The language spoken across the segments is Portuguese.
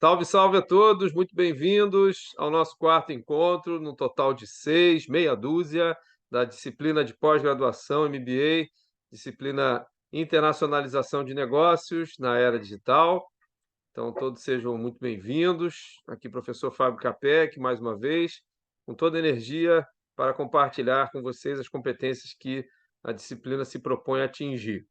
Salve, salve a todos, muito bem-vindos ao nosso quarto encontro, no total de 6, meia dúzia, da disciplina de pós-graduação MBA, disciplina Internacionalização de Negócios na Era Digital. Então, todos sejam muito bem-vindos. Aqui, professor Fábio Capec, mais uma vez, com toda a energia para compartilhar com vocês as competências que a disciplina se propõe a atingir.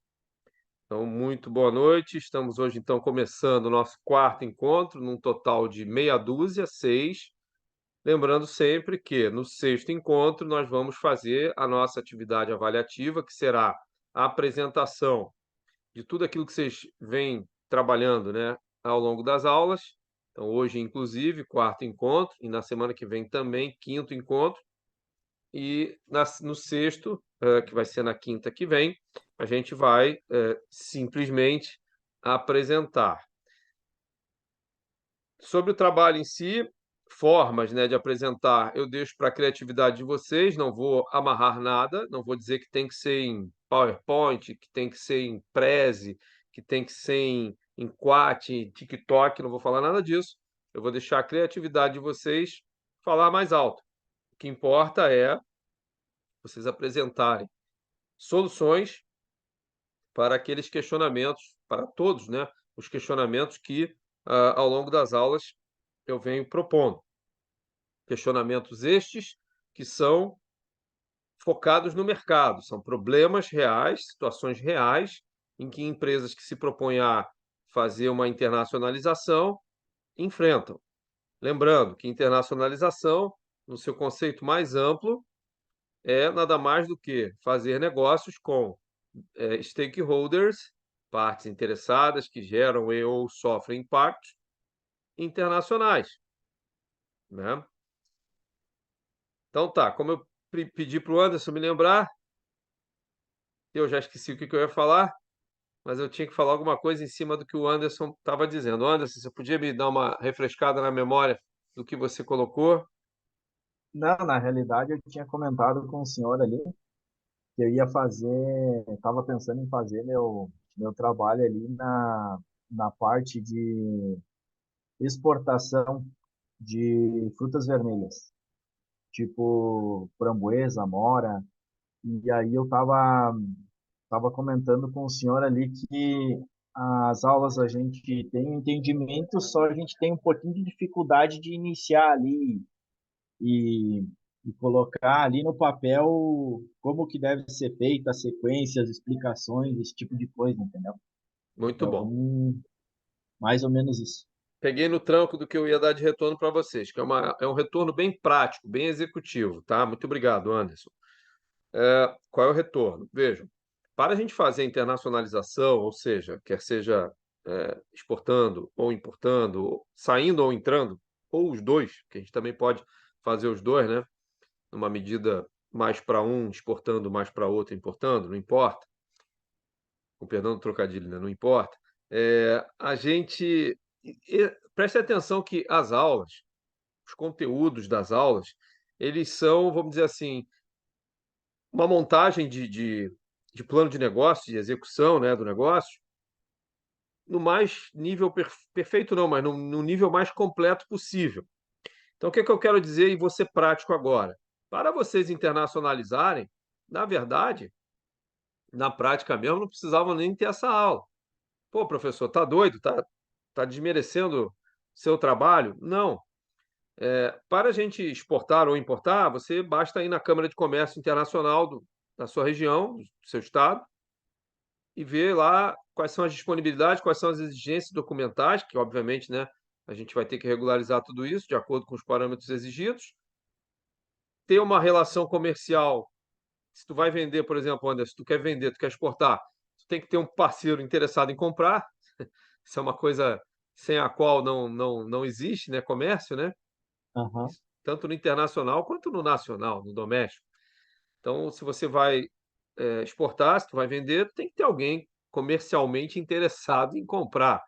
Então, muito boa noite. Estamos hoje, então, começando o nosso quarto encontro, num total de meia dúzia, 6. Lembrando sempre que, no sexto encontro, nós vamos fazer a nossa atividade avaliativa, que será a apresentação de tudo aquilo que vocês vêm trabalhando, né, ao longo das aulas. Então, hoje, inclusive, quarto encontro, e na semana que vem também, quinto encontro. E no sexto, que vai ser na quinta que vem, a gente vai simplesmente apresentar. Sobre o trabalho em si, formas, né, de apresentar, eu deixo para a criatividade de vocês, não vou amarrar nada, não vou dizer que tem que ser em PowerPoint, que tem que ser em Prezi, que tem que ser em Quat, em TikTok, não vou falar nada disso. Eu vou deixar a criatividade de vocês falar mais alto. O que importa é vocês apresentarem soluções para aqueles questionamentos, para todos, né, os questionamentos que, ao longo das aulas, eu venho propondo. Questionamentos estes que são focados no mercado, são problemas reais, situações reais, em que empresas que se propõem a fazer uma internacionalização enfrentam. Lembrando que internacionalização, no seu conceito mais amplo, é nada mais do que fazer negócios com stakeholders, partes interessadas que geram e ou sofrem impactos internacionais, né? Então tá, como eu pedi para o Anderson me lembrar, eu já esqueci o que eu ia falar, mas eu tinha que falar alguma coisa em cima do que o Anderson estava dizendo. Anderson, você podia me dar uma refrescada na memória do que você colocou? Não, na realidade eu tinha comentado com o senhor ali que eu ia fazer, estava pensando em fazer meu trabalho ali na parte de exportação de frutas vermelhas, tipo framboesa, amora, e aí eu tava comentando com o senhor ali que as aulas a gente tem um entendimento, só a gente tem um pouquinho de dificuldade de iniciar ali e, e colocar ali no papel como que deve ser feita, as sequências, explicações, esse tipo de coisa, entendeu? Muito bom. Então, mais ou menos isso. Peguei no tranco do que eu ia dar de retorno para vocês, que é um retorno bem prático, bem executivo, tá? Muito obrigado, Anderson. Qual é o retorno? Vejam, para a gente fazer a internacionalização, ou seja, quer seja exportando ou importando, saindo ou entrando, ou os dois, que a gente também pode fazer os dois, né? Numa medida mais para um, exportando, mais para outro, importando, não importa. Com perdão do trocadilho, né? Não importa. A gente preste atenção que as aulas, os conteúdos das aulas, eles são, vamos dizer assim, uma montagem de plano de negócio, de execução, né, do negócio, no mais nível perfeito não, mas no nível mais completo possível. Então, o que é que eu quero dizer e vou ser prático agora? Para vocês internacionalizarem, na verdade, na prática mesmo, não precisavam nem ter essa aula. Pô, professor, tá doido? Tá desmerecendo seu trabalho? Não. Para a gente exportar ou importar, você basta ir na Câmara de Comércio Internacional da sua região, do seu estado, e ver lá quais são as disponibilidades, quais são as exigências documentais, que obviamente, né, a gente vai ter que regularizar tudo isso de acordo com os parâmetros exigidos. Ter uma relação comercial, se tu vai vender, por exemplo, Anderson, se tu quer vender, tu quer exportar, tu tem que ter um parceiro interessado em comprar. Isso é uma coisa sem a qual não existe, né, comércio, né? Aham. Tanto no internacional quanto no nacional, no doméstico. Então, se você vai exportar, se tu vai vender, tu tem que ter alguém comercialmente interessado em comprar.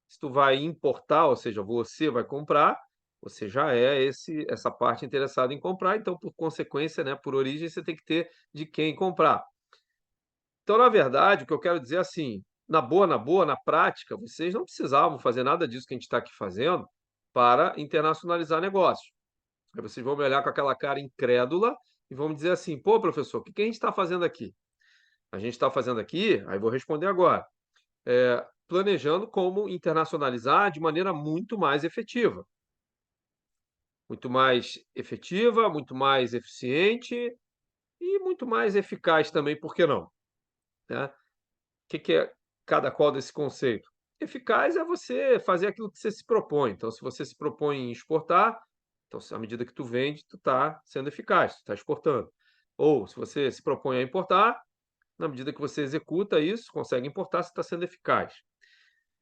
Se tu vai importar, ou seja, você vai comprar, você já é essa parte interessada em comprar, então, por consequência, né, por origem, você tem que ter de quem comprar. Então, na verdade, o que eu quero dizer é assim, na boa, na prática, vocês não precisavam fazer nada disso que a gente está aqui fazendo para internacionalizar negócios. Aí vocês vão me olhar com aquela cara incrédula e vão me dizer assim: pô, professor, o que que a gente está fazendo aqui? A gente está fazendo aqui, aí vou responder agora, planejando como internacionalizar de maneira muito mais efetiva, muito mais eficiente e muito mais eficaz também, por que não? Né? O que que é cada qual desse conceito? Eficaz é você fazer aquilo que você se propõe. Então, se você se propõe em exportar, então, à medida que tu vende, tu está sendo eficaz, tu está exportando. Ou, se você se propõe a importar, na medida que você executa isso, consegue importar, você está sendo eficaz.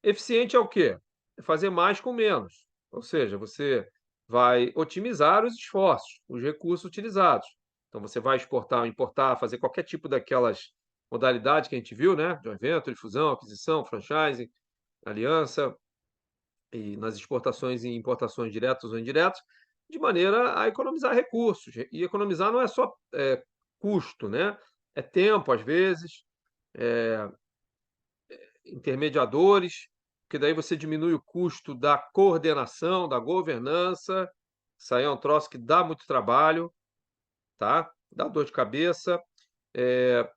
Eficiente é o quê? É fazer mais com menos. Ou seja, você vai otimizar os esforços, os recursos utilizados. Então, você vai exportar, importar, fazer qualquer tipo daquelas modalidades que a gente viu, né? Joint venture, fusão, aquisição, franchising, aliança, e nas exportações e importações diretas ou indiretas, de maneira a economizar recursos. E economizar não é só custo, né? É tempo, às vezes, intermediadores, porque daí você diminui o custo da coordenação, da governança. Isso aí é um troço que dá muito trabalho, tá? Dá dor de cabeça. É,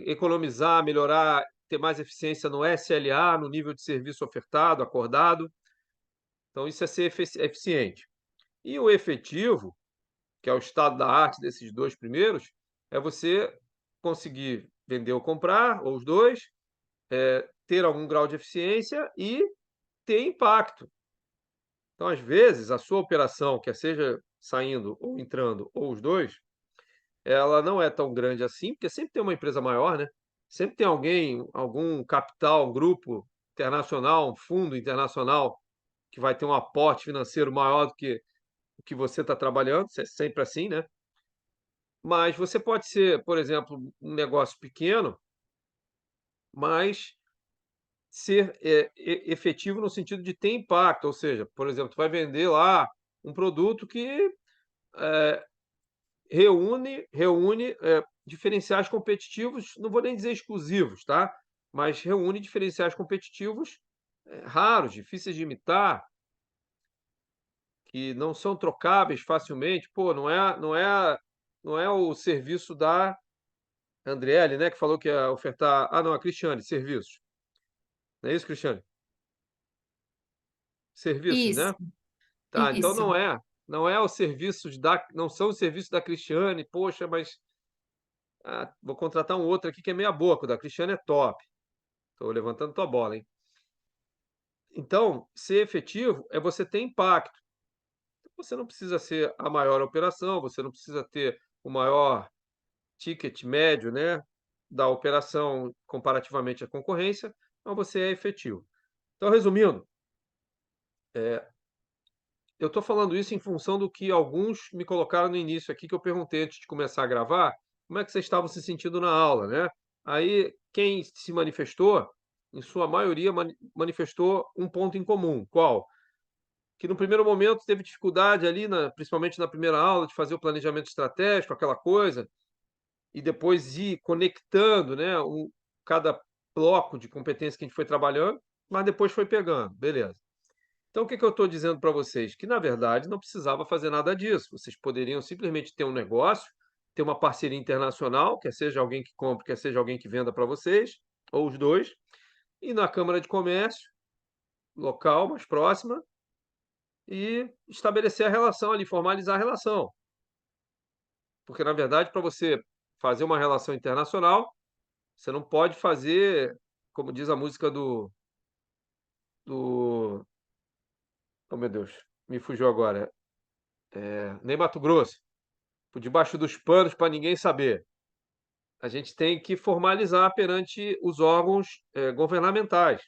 economizar, melhorar, ter mais eficiência no SLA, no nível de serviço ofertado, acordado. Então, isso é ser eficiente. E o efetivo, que é o estado da arte desses dois primeiros, é você conseguir vender ou comprar, ou os dois, ter algum grau de eficiência e ter impacto. Então, às vezes, a sua operação, quer seja saindo ou entrando, ou os dois, ela não é tão grande assim, porque sempre tem uma empresa maior, né? Sempre tem alguém, algum capital, um grupo internacional, um fundo internacional que vai ter um aporte financeiro maior do que o que você está trabalhando, isso é sempre assim, né? Mas você pode ser, por exemplo, um negócio pequeno, mas ser efetivo no sentido de ter impacto, ou seja, por exemplo, tu vai vender lá um produto que reúne diferenciais competitivos, não vou nem dizer exclusivos, tá? Mas reúne diferenciais competitivos raros, difíceis de imitar, que não são trocáveis facilmente. Pô, não é o serviço da Andriele, né, que falou que ia ofertar. Ah, não, a Cristiane, serviços. Não é isso, Cristiane? Serviços, Isso, né? Tá, então isso. não é os serviços da, não são os serviços da Cristiane, poxa, mas vou contratar um outro aqui que é meia boca, o da Cristiane é top. Estou levantando tua bola, hein? Então, ser efetivo é você ter impacto. Você não precisa ser a maior operação, você não precisa ter o maior ticket médio, né, da operação comparativamente à concorrência, mas você é efetivo. Então, resumindo, eu estou falando isso em função do que alguns me colocaram no início aqui, que eu perguntei antes de começar a gravar, como é que vocês estavam se sentindo na aula, né? Aí, quem se manifestou, em sua maioria, manifestou um ponto em comum. Qual? Que no primeiro momento teve dificuldade ali, principalmente na primeira aula, de fazer o planejamento estratégico, aquela coisa, e depois ir conectando, né, cada bloco de competência que a gente foi trabalhando, mas depois foi pegando, beleza. Então, o que que eu estou dizendo para vocês? Que, na verdade, não precisava fazer nada disso. Vocês poderiam simplesmente ter um negócio, ter uma parceria internacional, quer seja alguém que compre, quer seja alguém que venda para vocês, ou os dois, e na Câmara de Comércio, local, mais próxima, e estabelecer a relação ali, formalizar a relação. Porque, na verdade, para você fazer uma relação internacional, você não pode fazer, como diz a música do... Oh, meu Deus, me fugiu agora. Nem Mato Grosso, por debaixo dos panos para ninguém saber. A gente tem que formalizar perante os órgãos governamentais.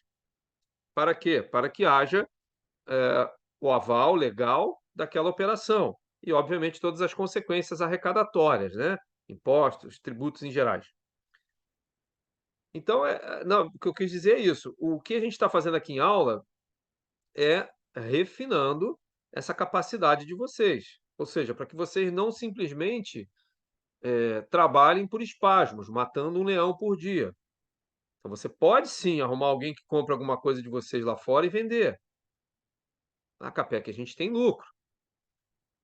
Para quê? Para que haja o aval legal daquela operação. E, obviamente, todas as consequências arrecadatórias, né? Impostos, tributos em gerais. Então, não, o que eu quis dizer é isso. O que a gente está fazendo aqui em aula é refinando essa capacidade de vocês. Ou seja, para que vocês não simplesmente trabalhem por espasmos, matando um leão por dia. Então, você pode sim arrumar alguém que compra alguma coisa de vocês lá fora e vender. Na Capec a gente tem lucro.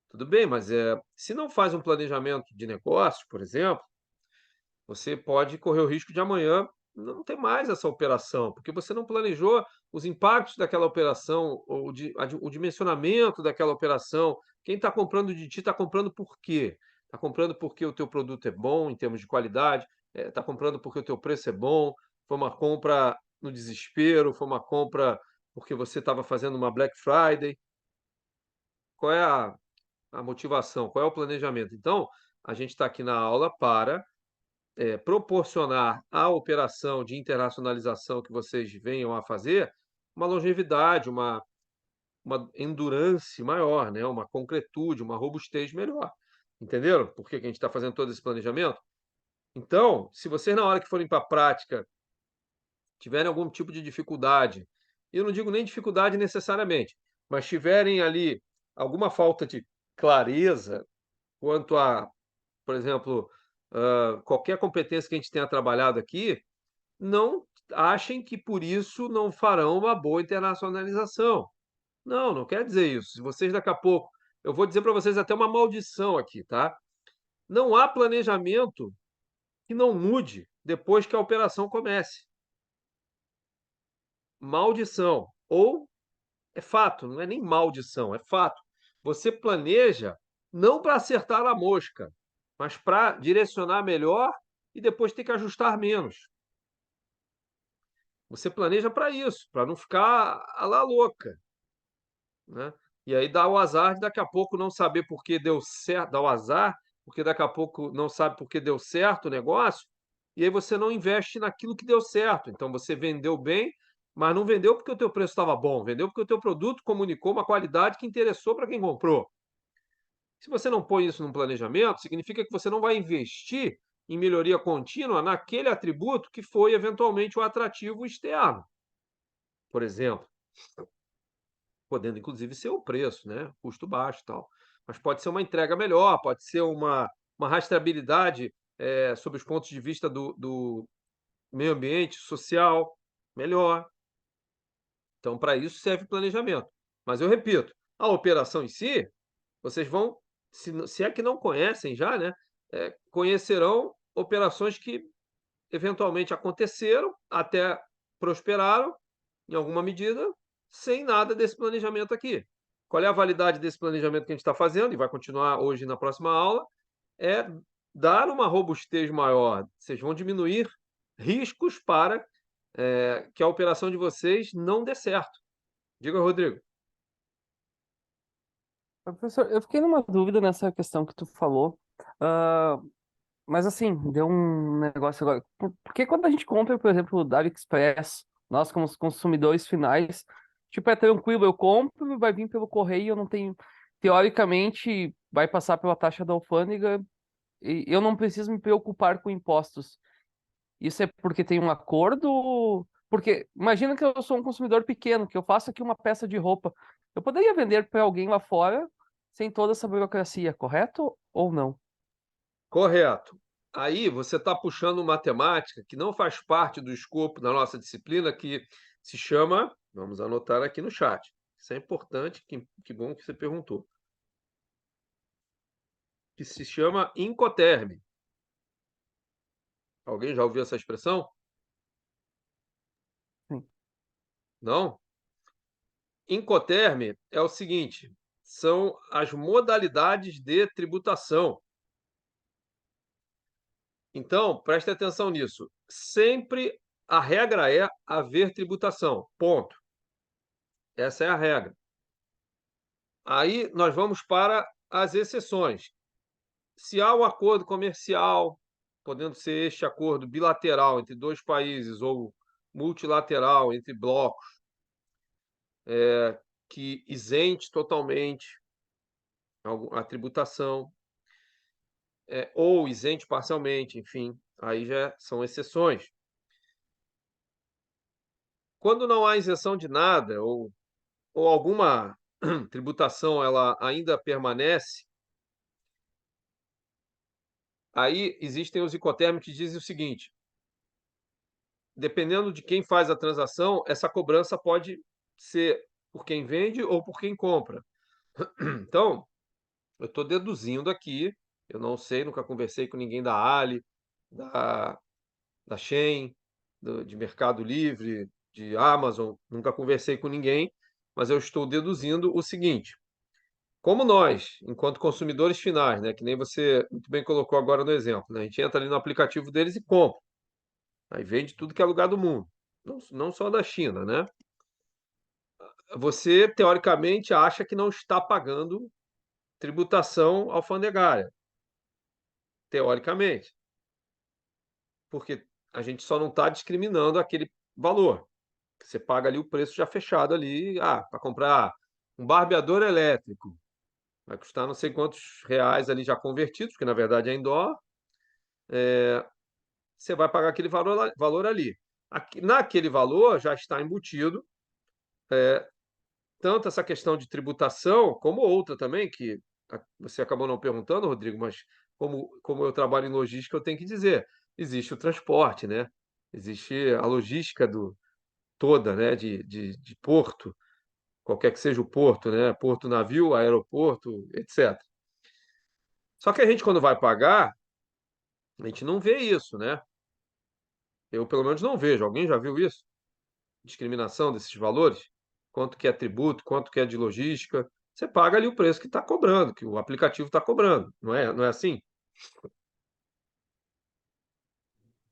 Tudo bem, mas se não faz um planejamento de negócio, por exemplo, você pode correr o risco de amanhã não ter mais essa operação, porque você não planejou os impactos daquela operação, ou o dimensionamento daquela operação. Quem está comprando de ti está comprando por quê? Está comprando porque o teu produto é bom em termos de qualidade, está comprando porque o teu preço é bom, foi uma compra no desespero, foi uma compra porque você estava fazendo uma Black Friday. Qual é a motivação? Qual é o planejamento? Então, a gente está aqui na aula para proporcionar à operação de internacionalização que vocês venham a fazer uma longevidade, uma endurance maior, né? Uma concretude, uma robustez melhor. Entenderam por que que a gente está fazendo todo esse planejamento? Então, se vocês, na hora que forem para a prática, tiverem algum tipo de dificuldade, e eu não digo nem dificuldade necessariamente, mas tiverem ali alguma falta de clareza quanto a, por exemplo, qualquer competência que a gente tenha trabalhado aqui, não achem que por isso não farão uma boa internacionalização. Não, não quer dizer isso. Se vocês daqui a pouco, eu vou dizer para vocês até uma maldição aqui, tá? Não há planejamento que não mude depois que a operação comece. Maldição. Ou é fato, não é nem maldição, é fato. Você planeja não para acertar a mosca, mas para direcionar melhor e depois ter que ajustar menos. Você planeja para isso, para não ficar a la louca, né? E aí dá o azar de daqui a pouco não saber por que deu certo, dá o azar, porque daqui a pouco não sabe por que deu certo o negócio, e aí você não investe naquilo que deu certo. Então você vendeu bem, mas não vendeu porque o teu preço estava bom, vendeu porque o teu produto comunicou uma qualidade que interessou para quem comprou. Se você não põe isso num planejamento, significa que você não vai investir em melhoria contínua naquele atributo que foi eventualmente o atrativo externo, por exemplo. Podendo inclusive ser o preço, né, custo baixo e tal. Mas pode ser uma entrega melhor, pode ser uma rastreabilidade, sob os pontos de vista do meio ambiente, social, melhor. Então, para isso serve planejamento. Mas eu repito, a operação em si, vocês vão, se é que não conhecem já, né, conhecerão operações que eventualmente aconteceram, até prosperaram, em alguma medida, sem nada desse planejamento aqui. Qual é a validade desse planejamento que a gente está fazendo, e vai continuar hoje na próxima aula, é dar uma robustez maior. Vocês vão diminuir riscos para que a operação de vocês não dê certo. Diga, Rodrigo. Professor, eu fiquei numa dúvida nessa questão que tu falou. Ah, mas assim, deu um negócio agora. Porque quando a gente compra, por exemplo, da AliExpress, nós como os consumidores finais, tipo, é tranquilo, eu compro, vai vir pelo correio, eu não tenho. Teoricamente, vai passar pela taxa da alfândega e eu não preciso me preocupar com impostos. Isso é porque tem um acordo? Porque imagina que eu sou um consumidor pequeno, que eu faço aqui uma peça de roupa. Eu poderia vender para alguém lá fora sem toda essa burocracia, correto ou não? Correto. Aí você está puxando matemática que não faz parte do escopo da nossa disciplina, que se chama, vamos anotar aqui no chat. Isso é importante, que bom que você perguntou. Que se chama Incoterm. Alguém já ouviu essa expressão? Sim. Não? Incoterm é o seguinte: são as modalidades de tributação. Então, preste atenção nisso. Sempre a regra é haver tributação. Ponto. Essa é a regra. Aí nós vamos para as exceções. Se há um acordo comercial, podendo ser este acordo bilateral entre dois países ou multilateral entre blocos, que isente totalmente a tributação, ou isente parcialmente, enfim, aí já são exceções. Quando não há isenção de nada, ou alguma tributação ela ainda permanece, aí existem os incoterms que dizem o seguinte: dependendo de quem faz a transação, essa cobrança pode ser por quem vende ou por quem compra. Então, eu estou deduzindo aqui, eu não sei, nunca conversei com ninguém da Ali, da, da Shein, de Mercado Livre, de Amazon, nunca conversei com ninguém, mas eu estou deduzindo o seguinte: como nós, enquanto consumidores finais, né, que nem você muito bem colocou agora no exemplo, né, a gente entra ali no aplicativo deles e compra, aí vende tudo que é lugar do mundo, não só da China, né? Você, teoricamente, acha que não está pagando tributação alfandegária, teoricamente, porque a gente só não está discriminando aquele valor. Você paga ali o preço já fechado ali, para comprar um barbeador elétrico, vai custar não sei quantos reais ali já convertidos, porque na verdade é em dólar, você vai pagar aquele valor ali. Naquele valor já está embutido tanto essa questão de tributação, como outra também, que você acabou não perguntando, Rodrigo, mas como eu trabalho em logística, eu tenho que dizer, existe o transporte, né? Existe a logística toda, né? De porto, qualquer que seja o porto, né? Porto, navio, aeroporto, etc. Só que a gente, quando vai pagar, a gente não vê isso, né? Eu, pelo menos, não vejo. Alguém já viu isso? Discriminação desses valores? Quanto que é tributo, quanto que é de logística? Você paga ali o preço que está cobrando, que o aplicativo está cobrando, não é assim?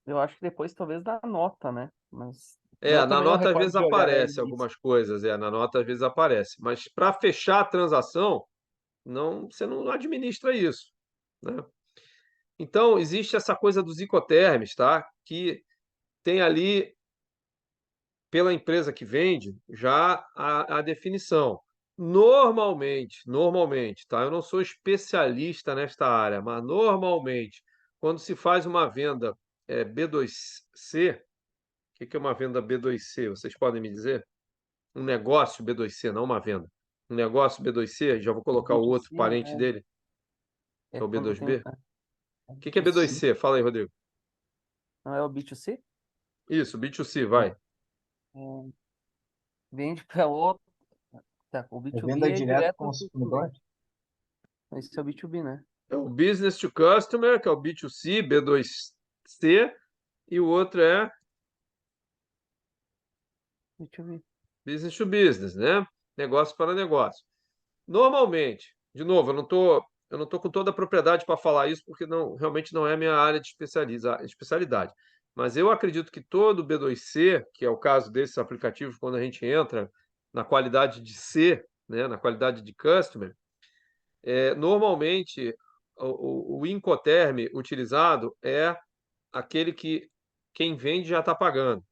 Eu acho que depois talvez dá nota, né? Mas É, eu na também não nota às recordo vezes de olhar aparece isso. algumas coisas, na nota às vezes aparece, mas para fechar a transação, não, você não administra isso, né? Então, existe essa coisa dos incoterms, tá? Que tem ali, pela empresa que vende, já a definição. Normalmente, tá? Eu não sou especialista nesta área, mas normalmente, quando se faz uma venda B2C, o que é uma venda B2C? Vocês podem me dizer? Um negócio B2C, não uma venda. Um negócio B2C, já vou colocar o outro B2C parente dele, é que é o quando tem B2B. O que é B2C. B2C? Fala aí, Rodrigo. Não é o B2C? Isso, B2C, Não. vai. É, vende para outro. Tá, o É B2B venda é direto direto ao ao consumidor? cliente. Esse é o B2B, né? É o Business to Customer, que é o B2C, B2C, e o outro é B2B. Business to Business, né? Negócio para negócio. Normalmente, de novo, eu não tô com toda a propriedade para falar isso, porque realmente não é a minha área de especialidade. Mas eu acredito que todo B2C, que é o caso desses aplicativos, quando a gente entra na qualidade de C, né, na qualidade de customer, normalmente o Incoterm utilizado é aquele que quem vende já está pagando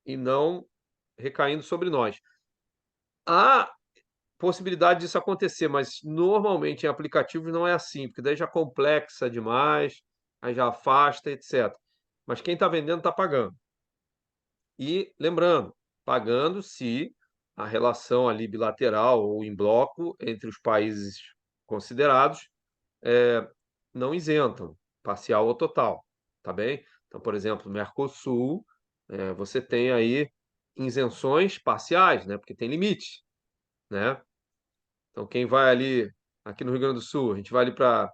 e não recaindo sobre nós. Há possibilidade disso acontecer, mas normalmente em aplicativos não é assim, porque daí já complexa demais, aí já afasta, etc. Mas quem está vendendo está pagando. E lembrando, pagando se a relação ali bilateral ou em bloco entre os países considerados não isentam, parcial ou total, tá bem? Então, por exemplo, no Mercosul, você tem aí isenções parciais, né? Porque tem limite, né? Então, quem vai ali, aqui no Rio Grande do Sul, a gente vai ali para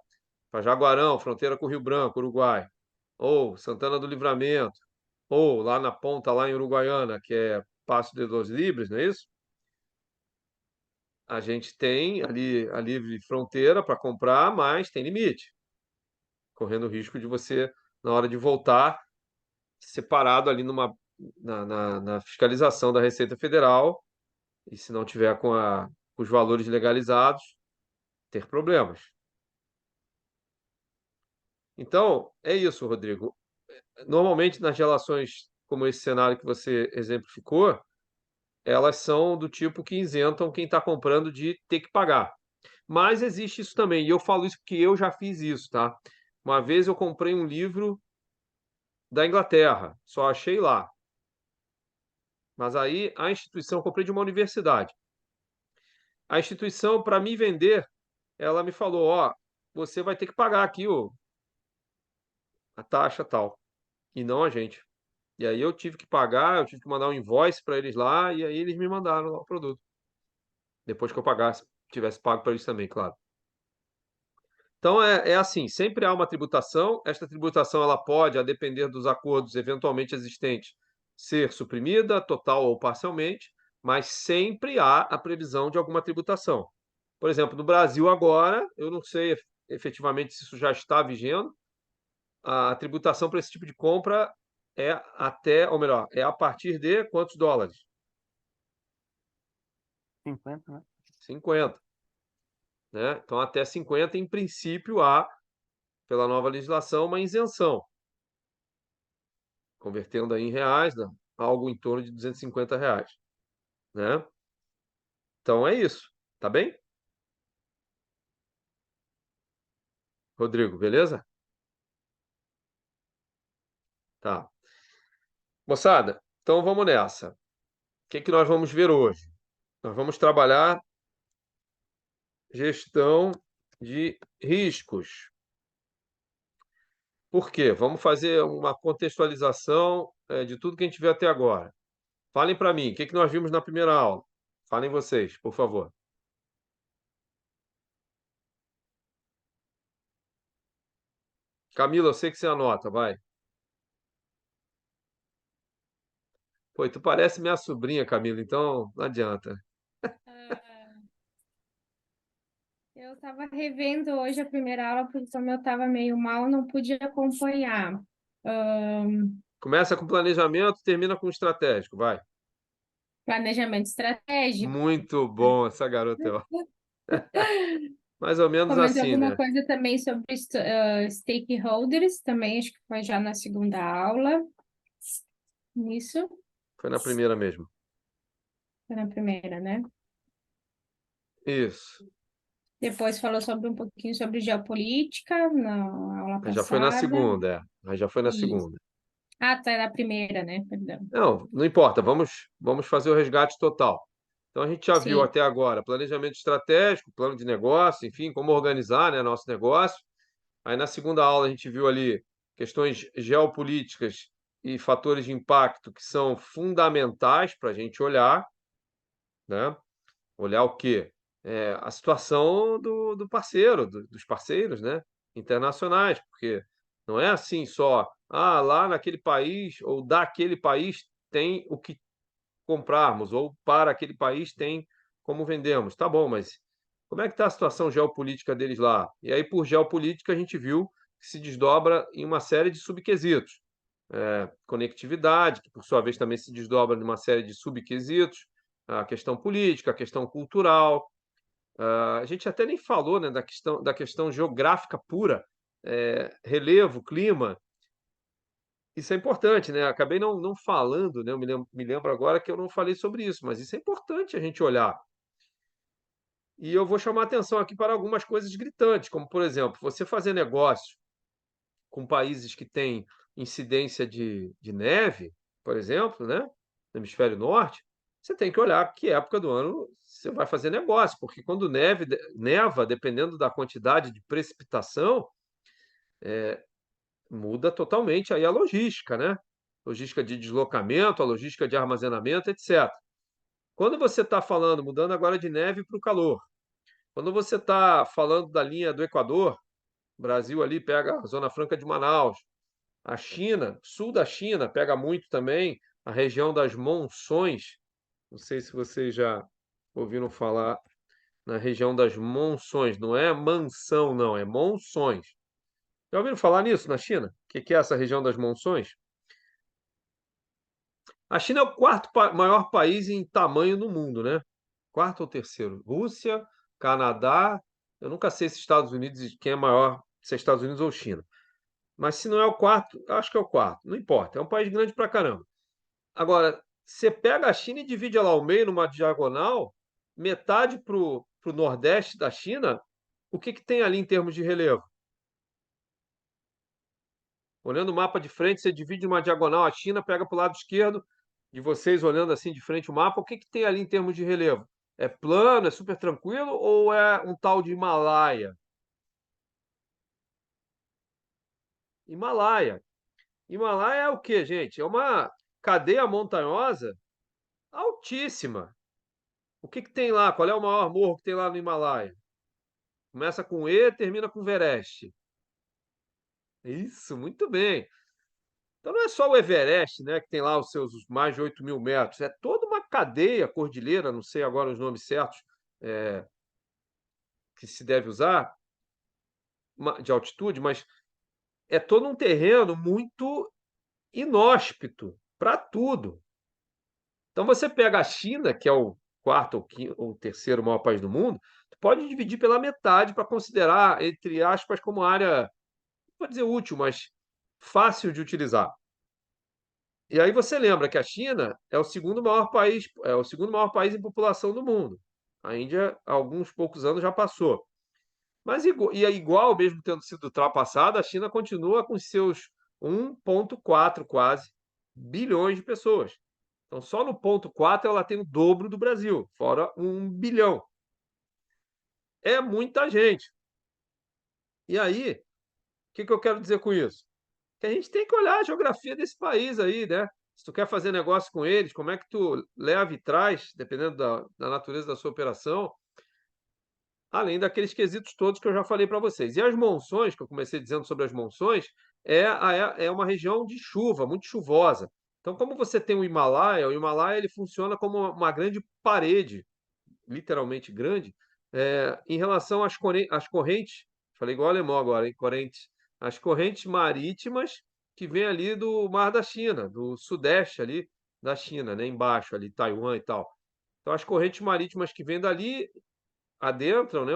Jaguarão, fronteira com o Rio Branco, Uruguai, ou Santana do Livramento, ou lá na ponta, lá em Uruguaiana, que é Passo de los Libres, não é isso? A gente tem ali a livre fronteira para comprar, mas tem limite, correndo o risco de você, na hora de voltar, separado ali na fiscalização da Receita Federal, e se não tiver com os valores legalizados, ter problemas. Então, é isso, Rodrigo. Normalmente, nas relações como esse cenário que você exemplificou, elas são do tipo que isentam quem está comprando de ter que pagar. Mas existe isso também, e eu falo isso porque eu já fiz isso, tá? Uma vez eu comprei um livro da Inglaterra, só achei lá. Mas aí a instituição, eu comprei de uma universidade. A instituição, para me vender, ela me falou: ó, você vai ter que pagar aqui a taxa tal. e não a gente. E aí eu tive que pagar, eu tive que mandar um invoice para eles lá, e aí eles me mandaram lá o produto. Depois que eu pagasse, tivesse pago para eles também, claro. Então é assim, sempre há uma tributação. Esta tributação ela pode, a depender dos acordos eventualmente existentes, ser suprimida, total ou parcialmente, mas sempre há a previsão de alguma tributação. Por exemplo, no Brasil agora, eu não sei efetivamente se isso já está vigendo, a tributação para esse tipo de compra é até, ou melhor, é a partir de quantos dólares? 50, né? 50, né? Então, até 50, em princípio, há, pela nova legislação, uma isenção. Convertendo aí em reais, dá algo em torno de R$ 250, né? Então, é isso. Tá bem? Rodrigo, beleza? Tá. Moçada, então vamos nessa. O que que nós vamos ver hoje? Nós vamos trabalhar gestão de riscos. Por quê? Vamos fazer uma contextualização, de tudo que a gente viu até agora. Falem para mim, o que que nós vimos na primeira aula? Falem vocês, por favor. Camila, eu sei que você anota, vai. Pô, e tu parece minha sobrinha, Camila, então não adianta. Ah, eu estava revendo hoje a primeira aula, porque como eu estava meio mal, não pude acompanhar. Começa com planejamento, termina com estratégico, vai. Planejamento estratégico. Muito bom, essa garota, ó. Mais ou menos Comentei assim, alguma né? coisa também sobre stakeholders, também acho que foi já na segunda aula. Isso, Foi na primeira mesmo. foi na primeira, né? Isso. Depois falou sobre um pouquinho sobre geopolítica na aula Aí já foi na passada. segunda, é. Aí já foi na Isso. segunda. Ah, tá na primeira, né? Perdão. Não, não importa, vamos fazer o resgate total. Então a gente já viu Sim, até agora planejamento estratégico, plano de negócio, enfim, como organizar, né, nosso negócio. Aí na segunda aula a gente viu ali questões geopolíticas e fatores de impacto que são fundamentais para a gente olhar, né? Olhar o quê? A situação do parceiro, dos parceiros, né? Internacionais, porque não é assim só, lá naquele país ou daquele país tem o que comprarmos, ou para aquele país tem como vendemos. Tá bom, mas como é que está a situação geopolítica deles lá? E aí, por geopolítica, a gente viu que se desdobra em uma série de subquesitos. Conectividade, que por sua vez também se desdobra em uma série de subquesitos, a questão política, a questão cultural. A gente até nem falou, né, da questão geográfica pura, relevo, clima. Isso é importante, né? Acabei não falando, né? Eu me lembro agora que eu não falei sobre isso, mas isso é importante a gente olhar. E eu vou chamar atenção aqui para algumas coisas gritantes, como, por exemplo, você fazer negócio com países que têm incidência de neve, por exemplo, né? No hemisfério norte, você tem que olhar que época do ano você vai fazer negócio, porque quando neva, dependendo da quantidade de precipitação, muda totalmente aí a logística, né? Logística de deslocamento, a logística de armazenamento, etc. Quando você está falando, mudando agora de neve para o calor, quando você está falando da linha do Equador, o Brasil ali pega a Zona Franca de Manaus, a China, sul da China, pega muito também a região das monções. Não sei se vocês já ouviram falar na região das monções, não é mansão, não, é monções. Já ouviram falar nisso na China? O que é essa região das monções? A China é o quarto maior país em tamanho no mundo, né? Quarto ou terceiro? Rússia, Canadá. Eu nunca sei se Estados Unidos, quem é maior, se é Estados Unidos ou China. Mas se não é o quarto, acho que é o quarto. Não importa, é um país grande pra caramba. Agora, você pega a China e divide ela ao meio numa diagonal, metade pro nordeste da China, o que que tem ali em termos de relevo? Olhando o mapa de frente, você divide uma diagonal, a China pega para o lado esquerdo, de vocês olhando assim de frente o mapa, o que que tem ali em termos de relevo? É plano, é super tranquilo ou é um tal de Himalaia? Himalaia. Himalaia é o quê, gente? É uma cadeia montanhosa altíssima. O que que tem lá? Qual é o maior morro que tem lá no Himalaia? Começa com E, termina com Everest. Isso, muito bem. Então não é só o Everest, né, que tem lá os seus mais de 8.000 metros, é toda uma cadeia cordilheira, não sei agora os nomes certos é, que se deve usar, de altitude, mas é todo um terreno muito inóspito para tudo. Então você pega a China, que é o quarto ou, quinto, ou terceiro maior país do mundo, tu pode dividir pela metade para considerar, entre aspas, como área, não vou dizer útil, mas fácil de utilizar. E aí você lembra que a China é o segundo maior país em população do mundo. A Índia, há alguns poucos anos, já passou. Mas e é igual, mesmo tendo sido ultrapassada, a China continua com seus 1,4 quase bilhões de pessoas. Então, só no ponto 4 ela tem o dobro do Brasil, fora 1 bilhão. É muita gente. E aí, o que eu quero dizer com isso? Que a gente tem que olhar a geografia desse país aí, né? Se tu quer fazer negócio com eles, como é que tu leva e traz, dependendo da natureza da sua operação, além daqueles quesitos todos que eu já falei para vocês. E as monções, que eu comecei dizendo sobre as monções, é uma região de chuva, muito chuvosa. Então, como você tem o Himalaia ele funciona como uma grande parede, literalmente grande, em relação às correntes, falei igual alemão agora, hein? Correntes, as correntes marítimas que vêm ali do Mar da China, do sudeste ali da China, né? Embaixo ali, Taiwan e tal. Então, as correntes marítimas que vêm dali adentram, né,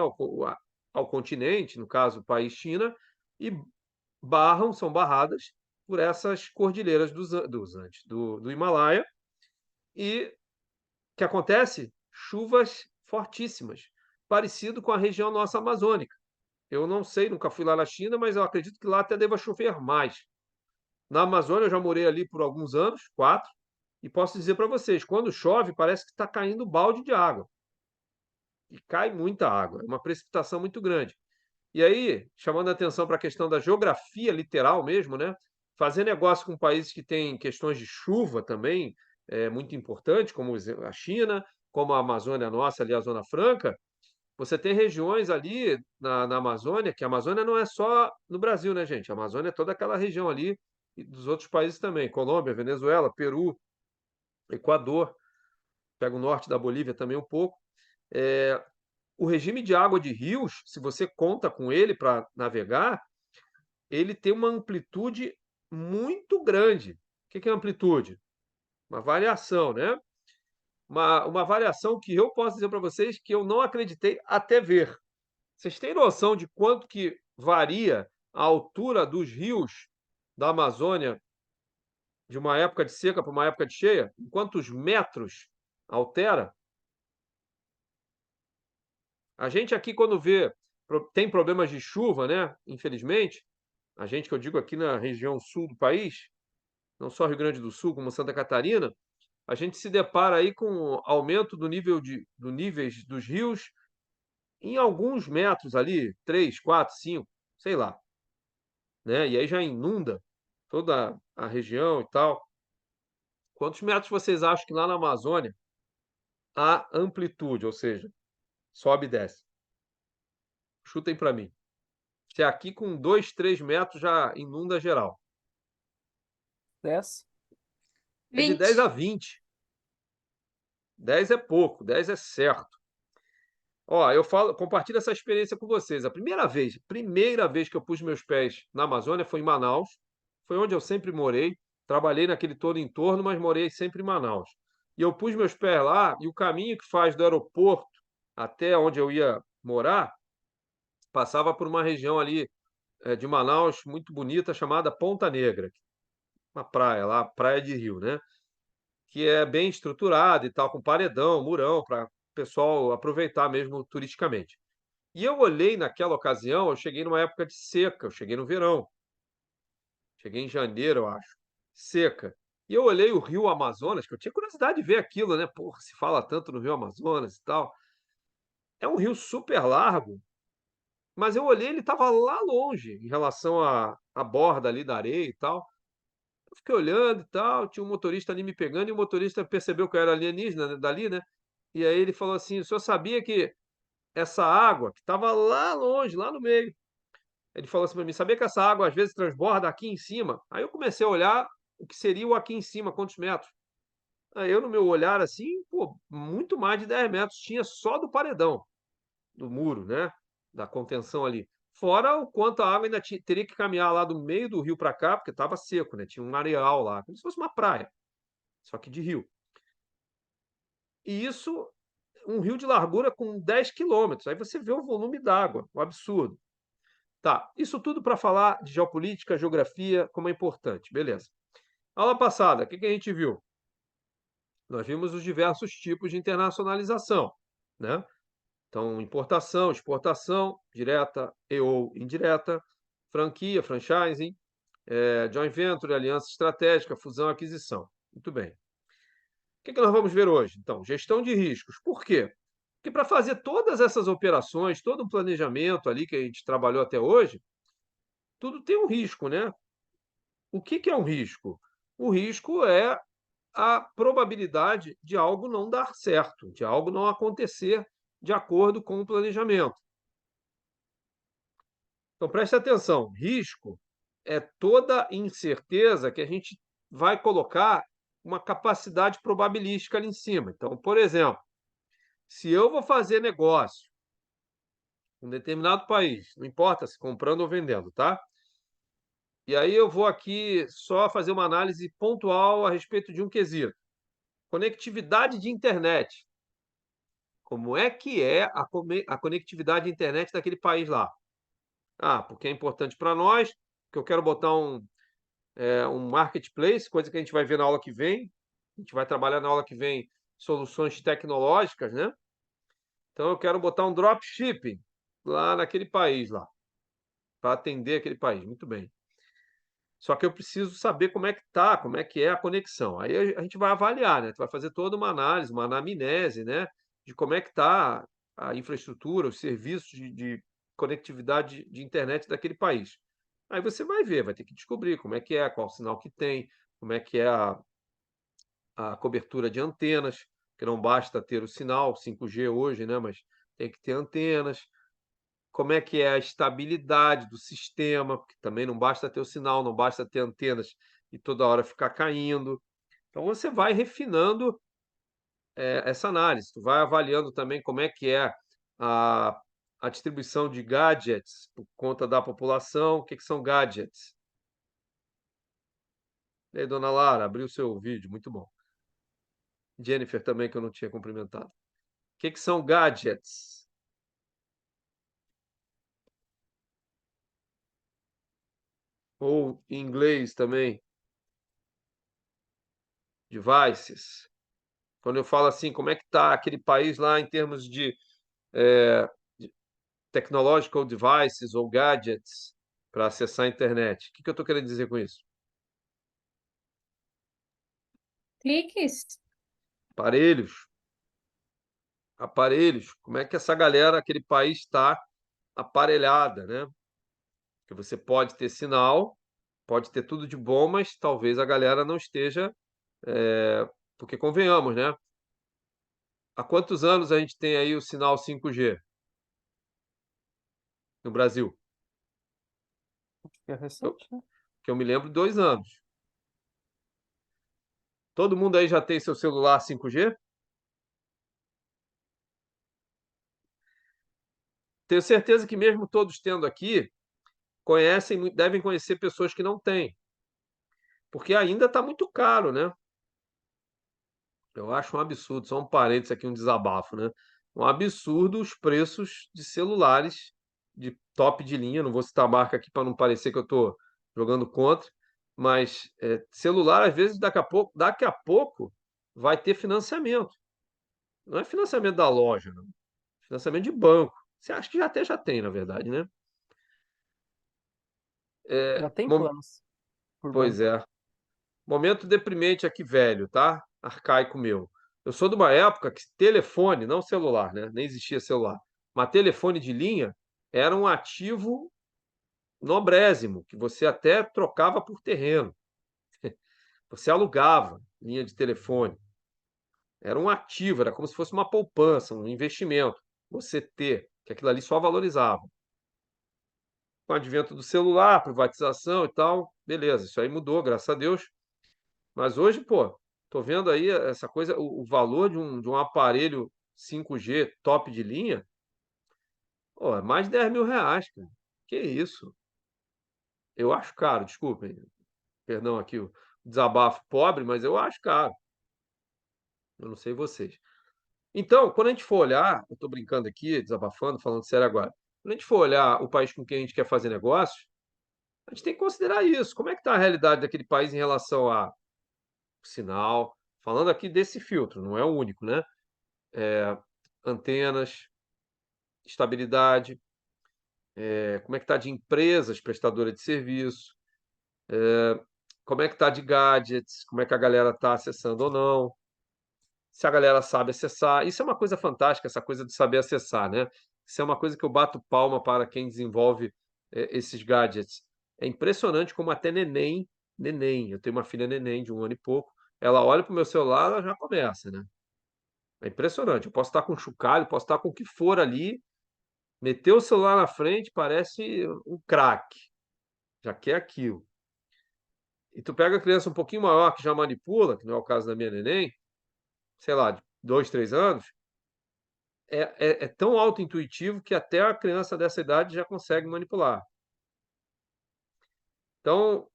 ao continente, no caso, o país China, e são barradas por essas cordilheiras dos Andes, do Himalaia, e o que acontece? Chuvas fortíssimas, parecido com a região nossa amazônica. Eu não sei, nunca fui lá na China, mas eu acredito que lá até deva chover mais. Na Amazônia, eu já morei ali por alguns anos, 4, e posso dizer para vocês, quando chove, parece que está caindo balde de água. E cai muita água, é uma precipitação muito grande. E aí, chamando a atenção para a questão da geografia literal mesmo, né? Fazer negócio com países que têm questões de chuva também é muito importante, como a China, como a Amazônia nossa, ali a Zona Franca. Você tem regiões ali na Amazônia, que a Amazônia não é só no Brasil, né, gente? A Amazônia é toda aquela região ali e dos outros países também, Colômbia, Venezuela, Peru, Equador, pega o norte da Bolívia também um pouco. É, o regime de água de rios, se você conta com ele para navegar, ele tem uma amplitude muito grande. O que é amplitude? Uma variação, né? Uma variação que eu posso dizer para vocês que eu não acreditei até ver. Vocês têm noção de quanto que varia a altura dos rios da Amazônia de uma época de seca para uma época de cheia? Em quantos metros altera? A gente aqui, quando tem problemas de chuva, né? Infelizmente, a gente que eu digo aqui na região sul do país, não só Rio Grande do Sul, como Santa Catarina, a gente se depara aí com aumento do níveis dos rios em alguns metros ali, 3, 4, 5, sei lá, né? E aí já inunda toda a região e tal. Quantos metros vocês acham que lá na Amazônia há amplitude, ou seja, sobe e desce? Chutem para mim. Se aqui com 2, 3 metros já inunda geral. 10? É de 10 a 20. 20. 10 é pouco, 10 é certo. Ó, compartilho essa experiência com vocês. A primeira vez que eu pus meus pés na Amazônia foi em Manaus. Foi onde eu sempre morei. Trabalhei naquele todo entorno, mas morei sempre em Manaus. E eu pus meus pés lá e o caminho que faz do aeroporto até onde eu ia morar passava por uma região ali de Manaus muito bonita chamada Ponta Negra, uma praia lá, praia de Rio, né? Que é bem estruturada e tal, com paredão, murão, para o pessoal aproveitar mesmo turisticamente. E eu olhei naquela ocasião, eu cheguei numa época de seca, eu cheguei no verão, cheguei em janeiro, eu acho, seca. E eu olhei o Rio Amazonas, que eu tinha curiosidade de ver aquilo, né? Porra, se fala tanto no Rio Amazonas e tal. É um rio super largo, mas eu olhei, ele estava lá longe em relação à borda ali da areia e tal. fiquei olhando e tal, tinha um motorista ali me pegando, e o motorista percebeu que eu era alienígena, né, dali, né? E aí ele falou assim: o senhor sabia que essa água, que estava lá longe, lá no meio, ele falou assim para mim: sabia que essa água às vezes transborda aqui em cima? Aí eu comecei a olhar o que seria o aqui em cima, quantos metros? Aí eu, no meu olhar, assim, pô, muito mais de 10 metros tinha só do paredão, do muro, né? Da contenção ali. Fora o quanto a água ainda teria que caminhar lá do meio do rio para cá, porque estava seco, né? Tinha um areal lá, como se fosse uma praia, só que de rio. E isso, um rio de largura com 10 quilômetros. Aí você vê o volume d'água, o absurdo. Tá, isso tudo para falar de geopolítica, geografia, como é importante, beleza. Aula passada, o que a gente viu? Nós vimos os diversos tipos de internacionalização, né? Então, importação, exportação, direta e ou indireta, franquia, franchising, joint venture, aliança estratégica, fusão, aquisição. Muito bem. O que nós vamos ver hoje? Então, gestão de riscos. Por quê? Porque para fazer todas essas operações, todo o planejamento ali que a gente trabalhou até hoje, tudo tem um risco, né? O que é um risco? O risco é a probabilidade de algo não dar certo, de algo não acontecer de acordo com o planejamento. Então, preste atenção: risco é toda incerteza que a gente vai colocar uma capacidade probabilística ali em cima. Então, por exemplo, se eu vou fazer negócio com um determinado país, não importa se comprando ou vendendo, tá? E aí eu vou aqui só fazer uma análise pontual a respeito de um quesito. Conectividade de internet. Como é que é a conectividade de internet daquele país lá? Ah, porque é importante para nós, que eu quero botar um marketplace, coisa que a gente vai ver na aula que vem. A gente vai trabalhar na aula que vem soluções tecnológicas, né? Então eu quero botar um dropshipping lá naquele país lá, para atender aquele país. Muito bem. Só que eu preciso saber como é que tá, como é que é a conexão. Aí a gente vai avaliar, né? Tu vai fazer toda uma análise, uma anamnese, né? De como é que tá a infraestrutura, os serviços de conectividade de internet daquele país. Aí você vai ver, vai ter que descobrir como é que é, qual sinal que tem, como é que é a cobertura de antenas, que não basta ter o sinal 5G hoje, né? Mas tem que ter antenas. Como é que é a estabilidade do sistema, porque também não basta ter o sinal, não basta ter antenas e toda hora ficar caindo. Então você vai refinando essa análise, tu vai avaliando também como é que é a, a distribuição de gadgets por conta da população. O que são gadgets? E aí, dona Lara, abriu o seu vídeo, muito bom. Jennifer também, que eu não tinha cumprimentado. O que são gadgets? Ou em inglês também, devices. Quando eu falo assim, como é que está aquele país lá em termos de technological devices ou gadgets para acessar a internet? O que eu estou querendo dizer com isso? Cliques? Aparelhos. Aparelhos. Como é que essa galera, aquele país está aparelhada, né? Porque você pode ter sinal, pode ter tudo de bom, mas talvez a galera não esteja. Porque convenhamos, né? Há quantos anos a gente tem aí o sinal 5G no Brasil? Acho que é Eu, recente, né? que eu me lembro, 2 anos. Todo mundo aí já tem seu celular 5G? Tenho certeza que mesmo todos tendo aqui, conhecem, devem conhecer pessoas que não têm, porque ainda está muito caro, né? Eu acho um absurdo, só um parênteses aqui, um desabafo, né? Um absurdo os preços de celulares de top de linha, não vou citar a marca aqui para não parecer que eu estou jogando contra, mas celular, às vezes, daqui a pouco vai ter financiamento. Não é financiamento da loja, não. Financiamento de banco. Você acha que já tem, na verdade, né? Já tem Mom- planos por Pois banco. é. Momento deprimente aqui, velho, tá? Arcaico meu. Eu sou de uma época que telefone, não celular, né? Nem existia celular. Mas telefone de linha era um ativo nobrésimo, que você até trocava por terreno. Você alugava linha de telefone. Era um ativo, era como se fosse uma poupança, um investimento. Você ter, que aquilo ali só valorizava. Com o advento do celular, privatização e tal, beleza, isso aí mudou, graças a Deus. Mas hoje, pô, tô vendo aí essa coisa, o valor de um aparelho 5G top de linha, pô, é mais de 10 mil reais, cara. Que isso? Eu acho caro, desculpem. Perdão aqui o desabafo pobre, mas eu acho caro. Eu não sei vocês. Então, quando a gente for olhar, eu estou brincando aqui, desabafando, falando sério agora. Quando a gente for olhar o país com quem a gente quer fazer negócio, a gente tem que considerar isso. Como é que está a realidade daquele país em relação a sinal? Falando aqui desse filtro, não é o único, né? Antenas, estabilidade, como é que está de empresas prestadoras de serviço, como é que está de gadgets, como é que a galera está acessando ou não, se a galera sabe acessar. Isso é uma coisa fantástica, essa coisa de saber acessar, né? Isso é uma coisa que eu bato palma para quem desenvolve esses gadgets. É impressionante como até neném, eu tenho uma filha neném de 1 ano e pouco, ela olha para o meu celular, ela já começa, né? É impressionante. Eu posso estar com chocalho, posso estar com o que for ali, meter o celular na frente, parece um craque. Já quer aquilo. E tu pega a criança um pouquinho maior que já manipula, que não é o caso da minha neném, sei lá, de 2, 3 anos, é tão auto-intuitivo que até a criança dessa idade já consegue manipular. Então,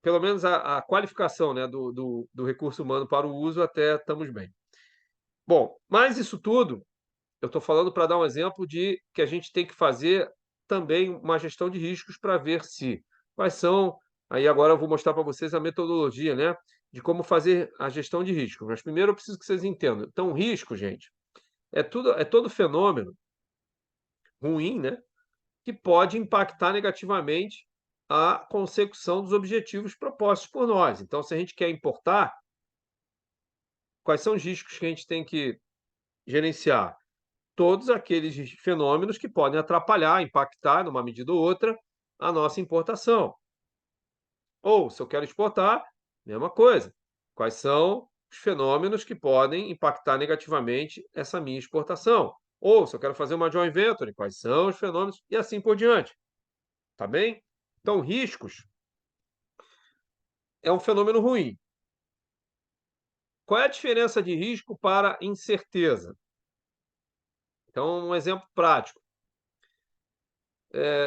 pelo menos a qualificação, né, do recurso humano para o uso, até estamos bem. Bom, mas isso tudo, eu estou falando para dar um exemplo de que a gente tem que fazer também uma gestão de riscos para ver se quais são. Aí agora eu vou mostrar para vocês a metodologia, né, de como fazer a gestão de riscos. Mas primeiro eu preciso que vocês entendam. Então, risco, gente, é todo fenômeno ruim, né, que pode impactar negativamente a consecução dos objetivos propostos por nós. Então, se a gente quer importar, quais são os riscos que a gente tem que gerenciar? Todos aqueles fenômenos que podem atrapalhar, impactar, numa medida ou outra, a nossa importação. Ou, se eu quero exportar, mesma coisa. Quais são os fenômenos que podem impactar negativamente essa minha exportação? Ou, se eu quero fazer uma joint venture, quais são os fenômenos? E assim por diante. Tá bem? Então, riscos é um fenômeno ruim. Qual é a diferença de risco para incerteza? Então, um exemplo prático.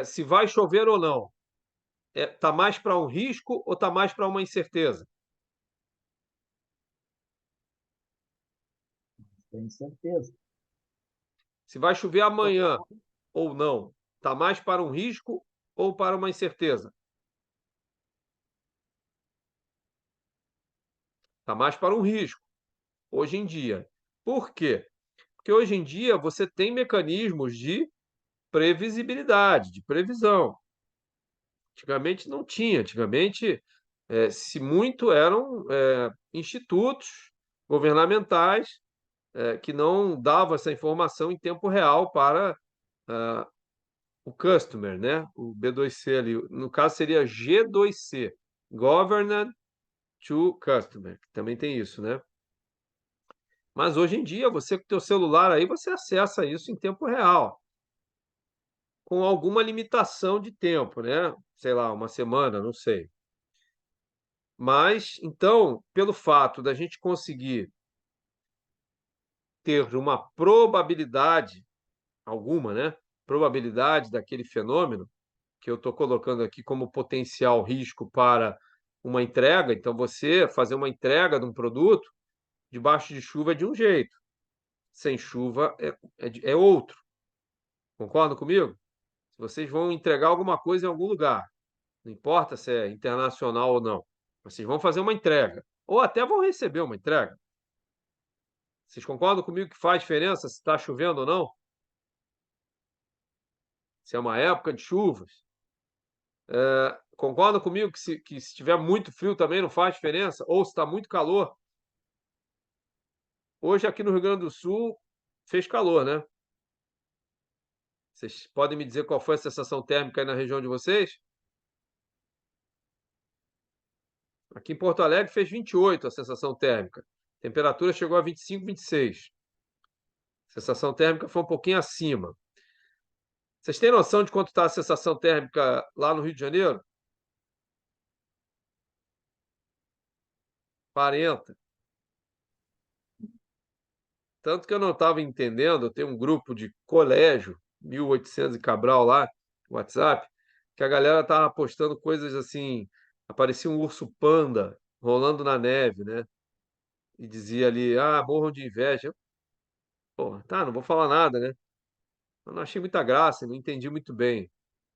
Se vai chover ou não. Está mais para um risco ou está mais para uma incerteza? Tenho certeza. Se vai chover amanhã ou não, está mais para um risco ou para uma incerteza? Está mais para um risco, hoje em dia. Por quê? Porque hoje em dia você tem mecanismos de previsibilidade, de previsão. Antigamente não tinha. Antigamente, se muito, eram institutos governamentais que não davam essa informação em tempo real para o customer, né? O B2C ali. No caso, seria G2C, Governed to Customer, que também tem isso, né? Mas hoje em dia, você com o teu celular aí, você acessa isso em tempo real, com alguma limitação de tempo, né? Sei lá, uma semana, não sei. Mas, então, pelo fato da gente conseguir ter uma probabilidade, alguma, né? Probabilidade daquele fenômeno, que eu estou colocando aqui como potencial risco para uma entrega. Então, você fazer uma entrega de um produto debaixo de chuva é de um jeito, sem chuva é outro. Concordam comigo? Se vocês vão entregar alguma coisa em algum lugar, não importa se é internacional ou não, vocês vão fazer uma entrega, ou até vão receber uma entrega. Vocês concordam comigo que faz diferença se está chovendo ou não? Se é uma época de chuvas? Concordam comigo que se tiver muito frio também não faz diferença? Ou se está muito calor? Hoje aqui no Rio Grande do Sul fez calor, né? Vocês podem me dizer qual foi a sensação térmica aí na região de vocês? Aqui em Porto Alegre fez 28 a sensação térmica. Temperatura chegou a 25, 26. Sensação térmica foi um pouquinho acima. Vocês têm noção de quanto está a sensação térmica lá no Rio de Janeiro? 40. Tanto que eu não estava entendendo, eu tenho um grupo de colégio, 1800 e Cabral lá, WhatsApp, que a galera estava postando coisas assim, aparecia um urso panda rolando na neve, né? E dizia ali, morram de inveja. Pô, tá, não vou falar nada, né? Eu não achei muita graça, não entendi muito bem.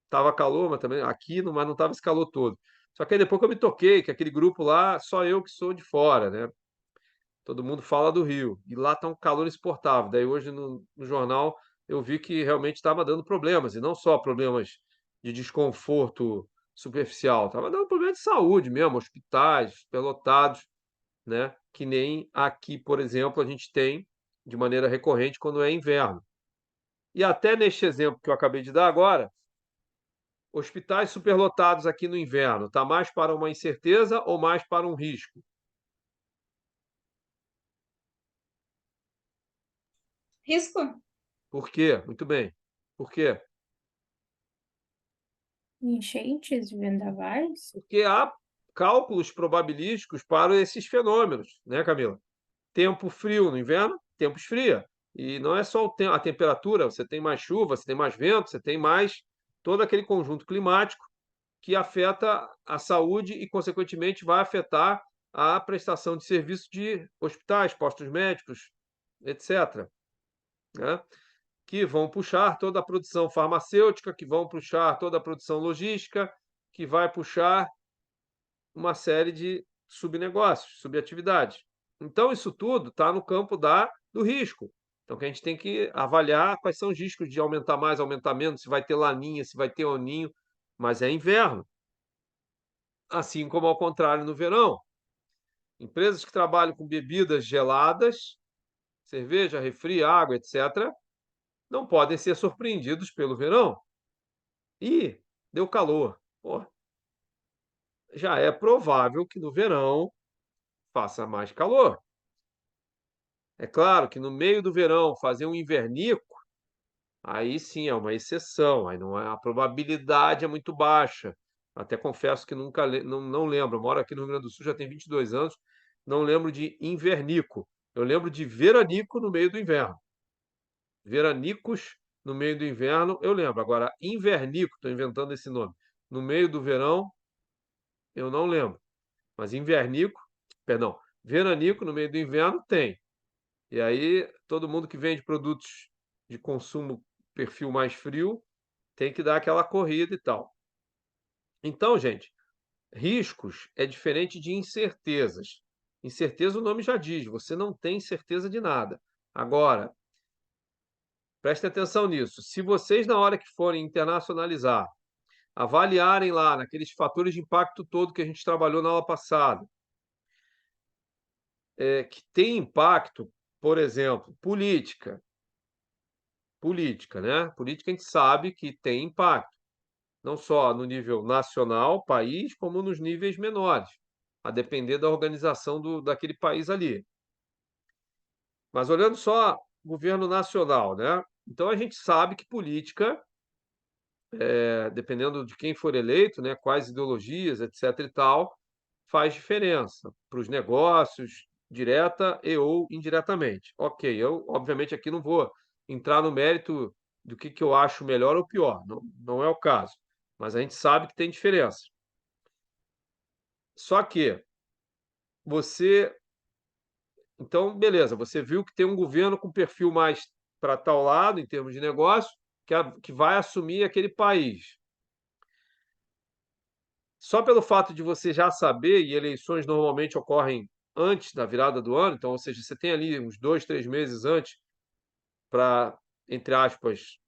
Tava calor, mas também aqui, mas não tava esse calor todo. Só que aí depois que eu me toquei, que aquele grupo lá, só eu que sou de fora, né? Todo mundo fala do Rio. E lá tá um calor insuportável. Daí hoje no jornal eu vi que realmente estava dando problemas, e não só problemas de desconforto superficial, estava dando problema de saúde mesmo, hospitais superlotados, né? Que nem aqui, por exemplo, a gente tem de maneira recorrente quando é inverno. E até neste exemplo que eu acabei de dar agora, hospitais superlotados aqui no inverno, está mais para uma incerteza ou mais para um risco? Risco? Por quê? Muito bem. Por quê? Enchentes, vendavais? Porque há cálculos probabilísticos para esses fenômenos, né, Camila? Tempo frio no inverno, tempo esfria. E não é só a temperatura, você tem mais chuva, você tem mais vento, você tem mais todo aquele conjunto climático que afeta a saúde e, consequentemente, vai afetar a prestação de serviços de hospitais, postos médicos, etc., né? Que vão puxar toda a produção farmacêutica, que vão puxar toda a produção logística, que vai puxar uma série de subnegócios, subatividades. Então, isso tudo está no campo do risco. Então, que a gente tem que avaliar quais são os riscos de aumentar mais, aumentar menos, se vai ter laninha, se vai ter oninho, mas é inverno. Assim como ao contrário no verão. Empresas que trabalham com bebidas geladas, cerveja, refri, água, etc., não podem ser surpreendidos pelo verão. E deu calor. Pô, já é provável que no verão faça mais calor. É claro que no meio do verão fazer um invernico, aí sim é uma exceção, aí não é, a probabilidade é muito baixa. Até confesso que nunca não lembro, eu moro aqui no Rio Grande do Sul já tem 22 anos, não lembro de invernico. Eu lembro de veranico no meio do inverno. Veranicos no meio do inverno, eu lembro. Agora, invernico, estou inventando esse nome. No meio do verão, eu não lembro. Mas invernico, perdão, veranico no meio do inverno tem. E aí, todo mundo que vende produtos de consumo perfil mais frio tem que dar aquela corrida e tal. Então, gente, riscos é diferente de incertezas. Incerteza, o nome já diz, você não tem certeza de nada. Agora, prestem atenção nisso. Se vocês, na hora que forem internacionalizar, avaliarem lá naqueles fatores de impacto todo que a gente trabalhou na aula passada, que tem impacto, por exemplo, política, né? Política a gente sabe que tem impacto, não só no nível nacional, país, como nos níveis menores, a depender da organização daquele país ali. Mas olhando só governo nacional, né? Então a gente sabe que política, dependendo de quem for eleito, né, quais ideologias, etc. e tal, faz diferença para os negócios, direta e ou indiretamente. Ok, eu, obviamente, aqui não vou entrar no mérito do que eu acho melhor ou pior, não é o caso, mas a gente sabe que tem diferença. Só que você. Então, beleza, você viu que tem um governo com perfil mais para tal lado, em termos de negócio, que vai assumir aquele país. Só pelo fato de você já saber, e eleições normalmente ocorrem antes da virada do ano, então, ou seja, você tem ali uns 2, 3 meses antes para, entre aspas,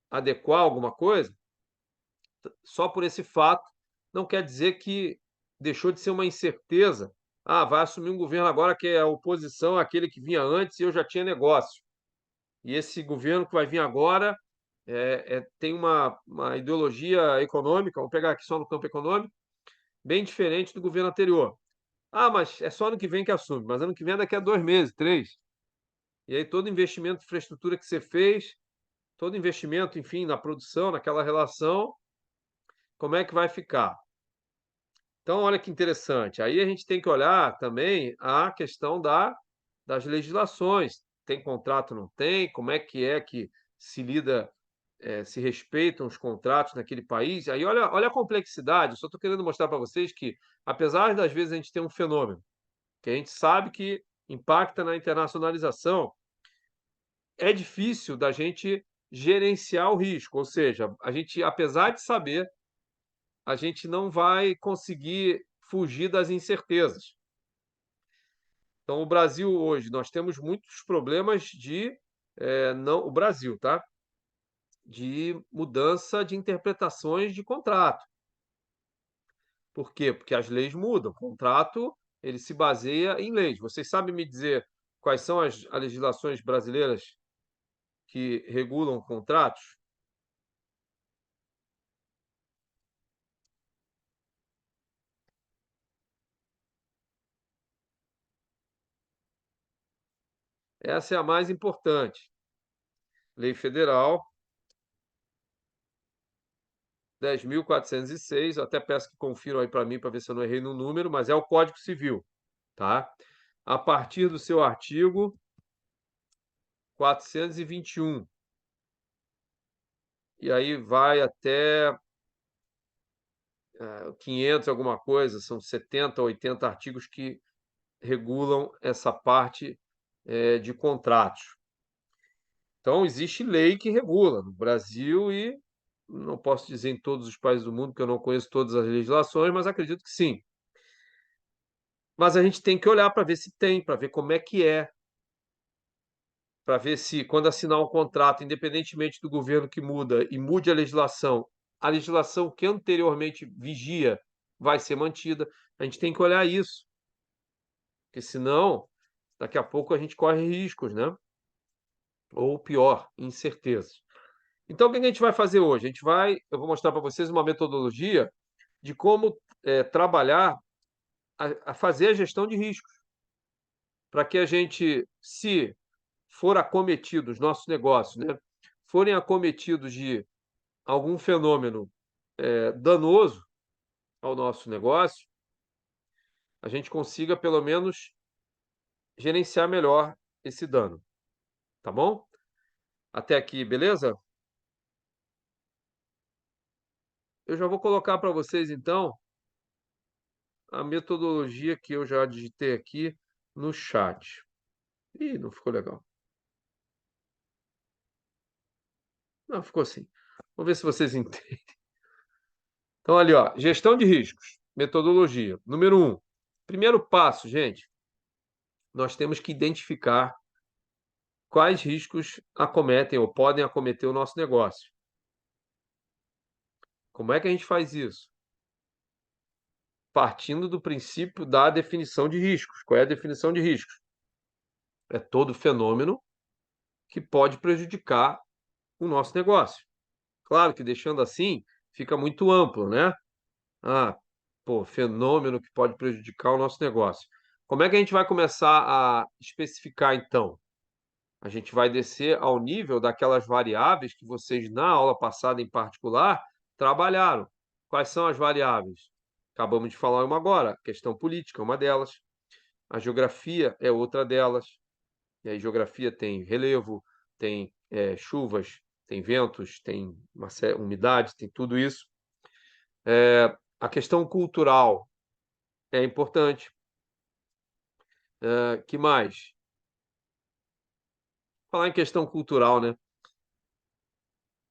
adequar alguma coisa, só por esse fato não quer dizer que deixou de ser uma incerteza. Vai assumir um governo agora que é a oposição àquele que vinha antes e eu já tinha negócio. E esse governo que vai vir agora tem uma ideologia econômica, vamos pegar aqui só no campo econômico, bem diferente do governo anterior. Ah, mas é só ano que vem que assume, mas ano que vem é daqui a 2 meses, 3. E aí todo investimento em infraestrutura que você fez, todo investimento, enfim, na produção, naquela relação, como é que vai ficar? Então, olha que interessante. Aí a gente tem que olhar também a questão das legislações. Tem contrato, não tem? Como é que se lida, se respeitam os contratos naquele país? Aí olha a complexidade. Eu só estou querendo mostrar para vocês que, apesar das vezes a gente ter um fenômeno que a gente sabe que impacta na internacionalização, é difícil da gente gerenciar o risco. Ou seja, a gente, apesar de saber, a gente não vai conseguir fugir das incertezas. Então, o Brasil hoje, nós temos muitos problemas não, o Brasil, tá? De mudança de interpretações de contrato. Por quê? Porque as leis mudam. O contrato, ele se baseia em leis. Vocês sabem me dizer quais são as legislações brasileiras que regulam contratos? Essa é a mais importante. Lei Federal 10.406, eu até peço que confiram aí para mim para ver se eu não errei no número, mas é o Código Civil, tá? A partir do seu artigo 421. E aí vai até 500 alguma coisa, são 70, 80 artigos que regulam essa parte de contratos. Então, existe lei que regula no Brasil e não posso dizer em todos os países do mundo, porque eu não conheço todas as legislações, mas acredito que sim. Mas a gente tem que olhar para ver se tem, para ver como é que é, para ver se, quando assinar um contrato, independentemente do governo que muda e mude a legislação que anteriormente vigia vai ser mantida. A gente tem que olhar isso, porque senão, daqui a pouco a gente corre riscos, né? Ou pior, incertezas. Então, o que a gente vai fazer hoje? Eu vou mostrar para vocês uma metodologia de como trabalhar a fazer a gestão de riscos, para que a gente, se for acometido, os nossos negócios, né, forem acometidos de algum fenômeno danoso ao nosso negócio, a gente consiga, pelo menos, gerenciar melhor esse dano. Tá bom? Até aqui, beleza? Eu já vou colocar para vocês, então, a metodologia que eu já digitei aqui no chat. Ih, não ficou legal. Não, ficou assim. Vamos ver se vocês entendem. Então, ali, ó, gestão de riscos, metodologia. Número 1. Primeiro passo, gente, nós temos que identificar quais riscos acometem ou podem acometer o nosso negócio. Como é que a gente faz isso? Partindo do princípio da definição de riscos. Qual é a definição de riscos? É todo fenômeno que pode prejudicar o nosso negócio. Claro que deixando assim fica muito amplo, né? Ah, pô, fenômeno que pode prejudicar o nosso negócio. Como é que a gente vai começar a especificar então? A gente vai descer ao nível daquelas variáveis que vocês, na aula passada em particular, trabalharam. Quais são as variáveis? Acabamos de falar uma agora. A questão política é uma delas. A geografia é outra delas. E aí, geografia tem relevo, tem chuvas, tem ventos, tem umidade, tem tudo isso. A questão cultural é importante. Que mais? Falar em questão cultural, né?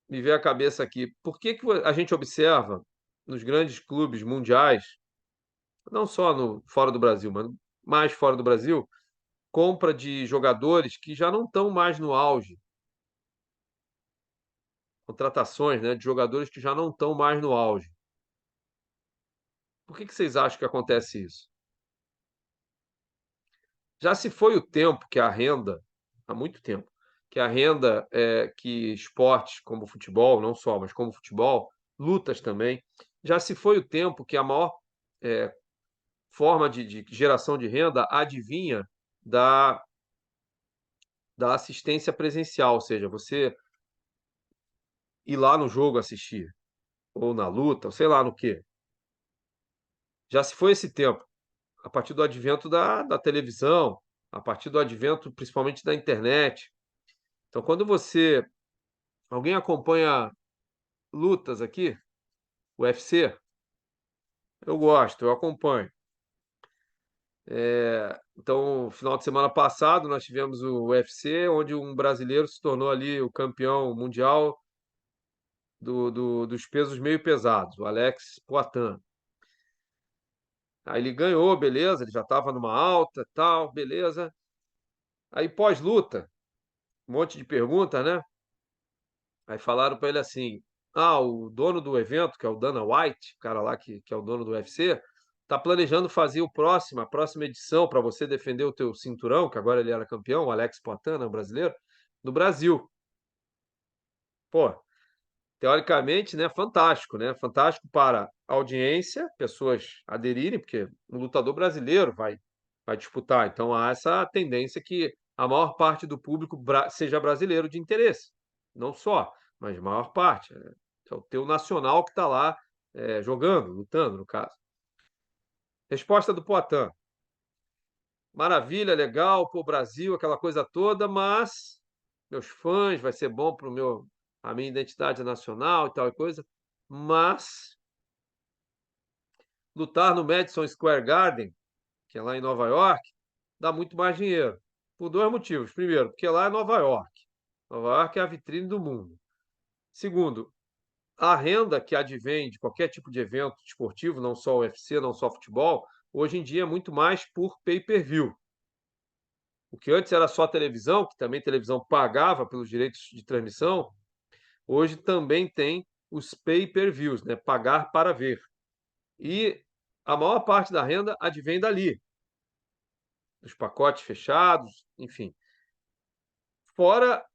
Me veio à cabeça aqui. Por que a gente observa nos grandes clubes mundiais, não só no fora do Brasil, mas mais fora do Brasil, compra de jogadores que já não estão mais no auge, contratações, né, de jogadores que já não estão mais no auge. Por que vocês acham que acontece isso? Já se foi o tempo que a renda, há muito tempo, que a renda que esportes como futebol, não só, mas como futebol, lutas também, já se foi o tempo que a maior forma de geração de renda advinha da, da assistência presencial, ou seja, você ir lá no jogo assistir, ou na luta, ou sei lá no quê. Já se foi esse tempo, a partir do advento da televisão, a partir do advento principalmente da internet. Então, quando você. Alguém acompanha lutas aqui? UFC? Eu gosto, eu acompanho. Então, final de semana passado, nós tivemos o UFC, onde um brasileiro se tornou ali o campeão mundial dos pesos meio pesados, o Alex Poatan. Aí ele ganhou, beleza, ele já estava numa alta, tal, beleza. Aí pós-luta, um monte de perguntas, né? Aí falaram para ele assim: ah, o dono do evento, que é o Dana White, o cara lá que é o dono do UFC, tá planejando fazer a próxima edição para você defender o teu cinturão, que agora ele era campeão, o Alex Poatan, né, o brasileiro, no Brasil. Pô, teoricamente, né, fantástico, né? Fantástico para a audiência, pessoas aderirem, porque um lutador brasileiro vai disputar. Então há essa tendência que a maior parte do público seja brasileiro de interesse. Não só, mas a maior parte. É o teu nacional que está lá jogando, lutando, no caso. Resposta do Poatan. Maravilha, legal, pô, Brasil, aquela coisa toda, mas meus fãs, vai ser bom para a minha identidade nacional e tal e coisa, mas lutar no Madison Square Garden, que é lá em Nova York, dá muito mais dinheiro. Por dois motivos. Primeiro, porque lá é Nova York. Nova York é a vitrine do mundo. Segundo, a renda que advém de qualquer tipo de evento esportivo, não só o UFC, não só futebol, hoje em dia é muito mais por pay-per-view. O que antes era só televisão, que também televisão pagava pelos direitos de transmissão, hoje também tem os pay-per-views, né? Pagar para ver. E a maior parte da renda advém dali, dos pacotes fechados, enfim. Fora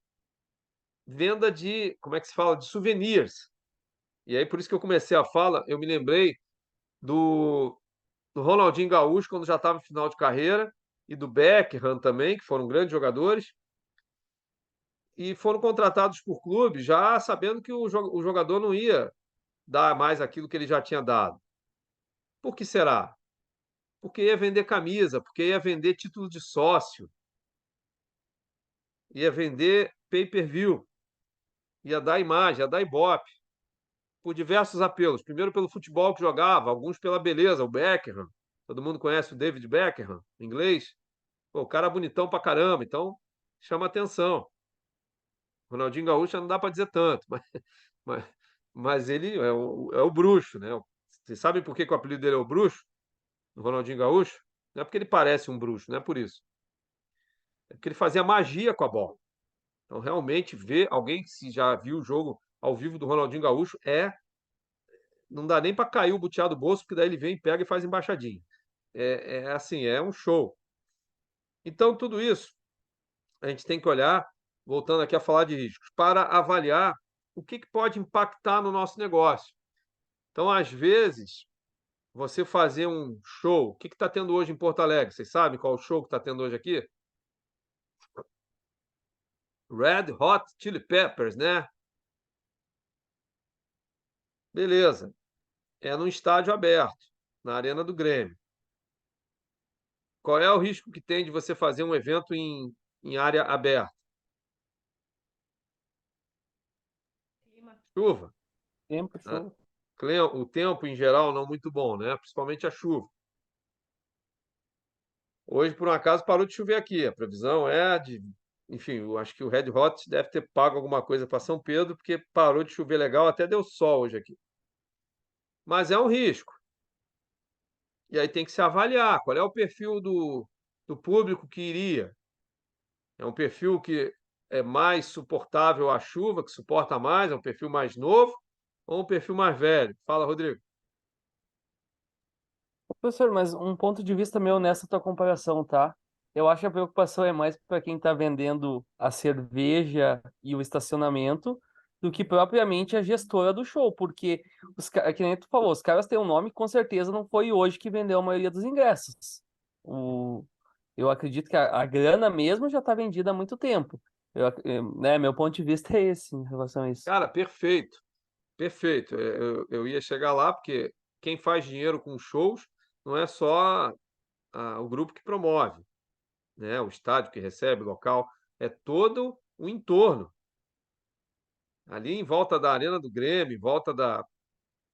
venda de, como é que se fala? De souvenirs. E aí, por isso que eu comecei a fala, eu me lembrei do Ronaldinho Gaúcho, quando já estava em final de carreira, e do Beckham também, que foram grandes jogadores, e foram contratados por clubes já sabendo que o jogador não ia dar mais aquilo que ele já tinha dado. Por que será? Porque ia vender camisa, porque ia vender título de sócio, ia vender pay-per-view, ia dar imagem, ia dar ibope, por diversos apelos. Primeiro pelo futebol que jogava, alguns pela beleza, o Beckham. Todo mundo conhece o David Beckham, em inglês. Pô, o cara é bonitão pra caramba, então chama atenção. Ronaldinho Gaúcho não dá para dizer tanto, mas, mas ele é o bruxo, né? Vocês sabem por que o apelido dele é o bruxo? Do Ronaldinho Gaúcho? Não é porque ele parece um bruxo, não é por isso. É porque ele fazia magia com a bola. Então, realmente, ver alguém que se já viu o jogo ao vivo do Ronaldinho Gaúcho não dá nem para cair o butiá do bolso, porque daí ele vem, pega e faz embaixadinha. É assim, é um show. Então, tudo isso a gente tem que olhar, voltando aqui a falar de riscos, para avaliar o que pode impactar no nosso negócio. Então, às vezes, você fazer um show. O que está tendo hoje em Porto Alegre? Vocês sabem qual o show que está tendo hoje aqui? Red Hot Chili Peppers, né? Beleza. É num estádio aberto, na Arena do Grêmio. Qual é o risco que tem de você fazer um evento em área aberta? Chuva. Tempo, Né? chuva. O tempo, em geral, não muito bom, né? Principalmente a chuva. Hoje, por um acaso, parou de chover aqui. A previsão é de. Enfim, eu acho que o Red Hot deve ter pago alguma coisa para São Pedro, porque parou de chover legal, até deu sol hoje aqui. Mas é um risco. E aí tem que se avaliar qual é o perfil do público que iria. É um perfil que é mais suportável à chuva, que suporta mais, é um perfil mais novo, ou um perfil mais velho? Fala, Rodrigo. Professor, mas um ponto de vista meu nessa tua comparação, tá? Eu acho que a preocupação é mais para quem está vendendo a cerveja e o estacionamento do que propriamente a gestora do show, porque, que nem tu falou, os caras têm um nome, com certeza não foi hoje que vendeu a maioria dos ingressos. Eu acredito que a grana mesmo já está vendida há muito tempo. Né, meu ponto de vista é esse em relação a isso. Cara, perfeito, perfeito. Eu ia chegar lá, porque quem faz dinheiro com shows não é só o grupo que promove, né? O estádio que recebe, o local, é todo o entorno. Ali em volta da Arena do Grêmio, em volta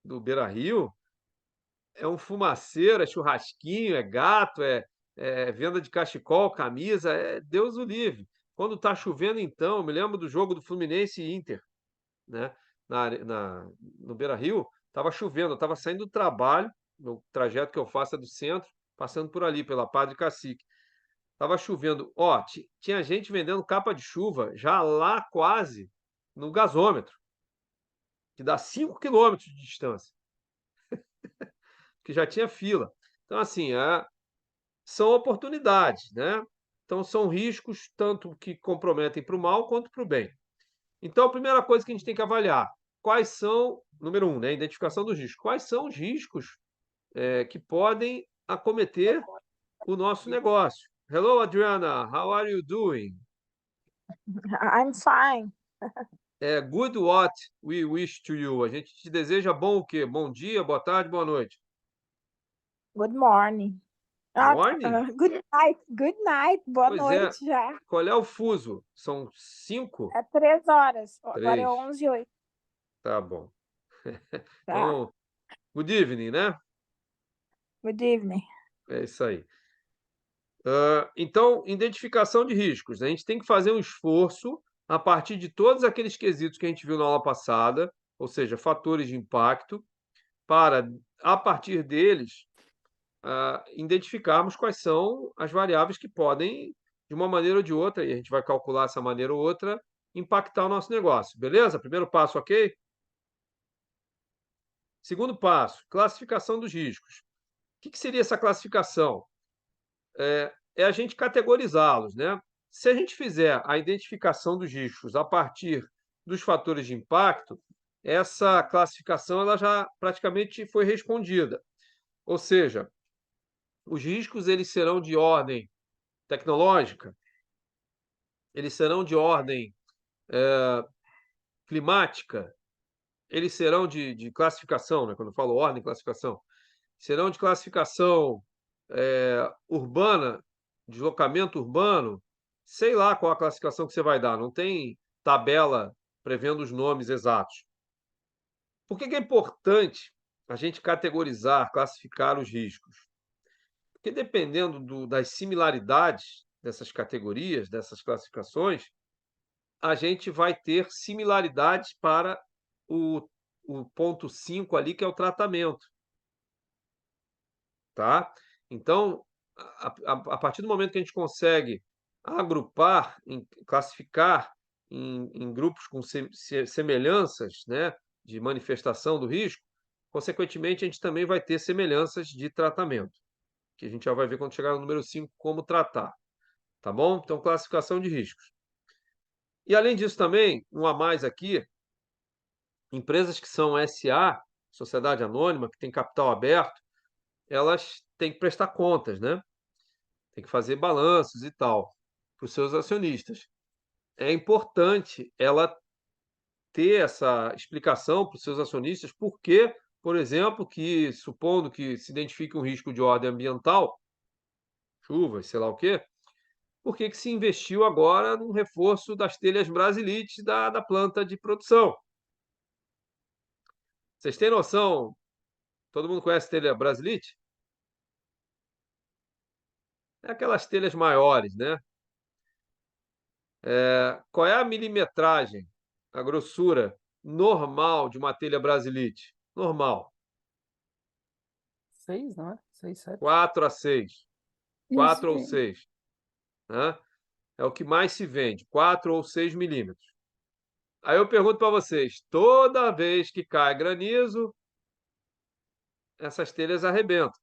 do Beira-Rio, é um fumaceiro, é churrasquinho, é gato, é venda de cachecol, camisa, é Deus o livre. Quando está chovendo, então, eu me lembro do jogo do Fluminense e Inter, né? No Beira-Rio, estava chovendo, eu estava saindo do trabalho, no trajeto que eu faço é do centro, passando por ali, pela Padre Cacique. Estava chovendo. Ó, tinha gente vendendo capa de chuva já lá quase no gasômetro, que dá 5 quilômetros de distância, que já tinha fila. Então, assim, são oportunidades, né? Então, são riscos tanto que comprometem para o mal quanto para o bem. Então, a primeira coisa que a gente tem que avaliar, quais são, número um, né, identificação dos riscos. Quais são os riscos que podem acometer o nosso negócio? Hello, Adriana. How are you doing? I'm fine. Good what we wish to you. A gente te deseja bom o quê? Bom dia, boa tarde, boa noite. Good morning. Morning? Good night. Boa Pois é. noite já. Qual é o fuso? São 5? É 3 horas. Agora é 3. 11h08. Tá bom. Tá. Então, good evening, né? Good evening. É isso aí. Então, identificação de riscos. A gente tem que fazer um esforço a partir de todos aqueles quesitos que a gente viu na aula passada, ou seja, fatores de impacto, para, a partir deles, identificarmos quais são as variáveis que podem, de uma maneira ou de outra, e a gente vai calcular essa maneira ou outra, impactar o nosso negócio. Beleza? Primeiro passo, ok? Segundo passo, classificação dos riscos. O que seria essa classificação? É a gente categorizá-los, né? Se a gente fizer a identificação dos riscos a partir dos fatores de impacto, essa classificação ela já praticamente foi respondida. Ou seja, os riscos eles serão de ordem tecnológica, eles serão de ordem climática, eles serão de classificação, né? Quando eu falo ordem, classificação, serão de classificação urbana, deslocamento urbano, sei lá qual a classificação que você vai dar, não tem tabela prevendo os nomes exatos. Por que é importante a gente categorizar, classificar os riscos? Porque dependendo das similaridades dessas categorias, dessas classificações, a gente vai ter similaridades para o ponto 5 ali, que é o tratamento. Tá? Então, a partir do momento que a gente consegue agrupar, classificar em grupos com semelhanças, né, de manifestação do risco, consequentemente, a gente também vai ter semelhanças de tratamento, que a gente já vai ver quando chegar no número 5 como tratar. Tá bom? Então, classificação de riscos. E, além disso, também, um a mais aqui, empresas que são SA, Sociedade Anônima, que tem capital aberto, elas têm que prestar contas, né? Tem que fazer balanços e tal para os seus acionistas. É importante ela ter essa explicação para os seus acionistas, porque, por exemplo, que supondo que se identifique um risco de ordem ambiental, chuvas, sei lá o quê, por que se investiu agora no reforço das telhas Brasilites da planta de produção? Vocês têm noção? Todo mundo conhece telha Brasilite? É aquelas telhas maiores, né? Qual é a milimetragem, a grossura normal de uma telha Brasilite? Normal. 6, não é? 6, 7. 4 a 6. 4 ou Isso. 6. Né? É o que mais se vende, 4 ou 6 milímetros. Aí eu pergunto para vocês, toda vez que cai granizo, essas telhas arrebentam.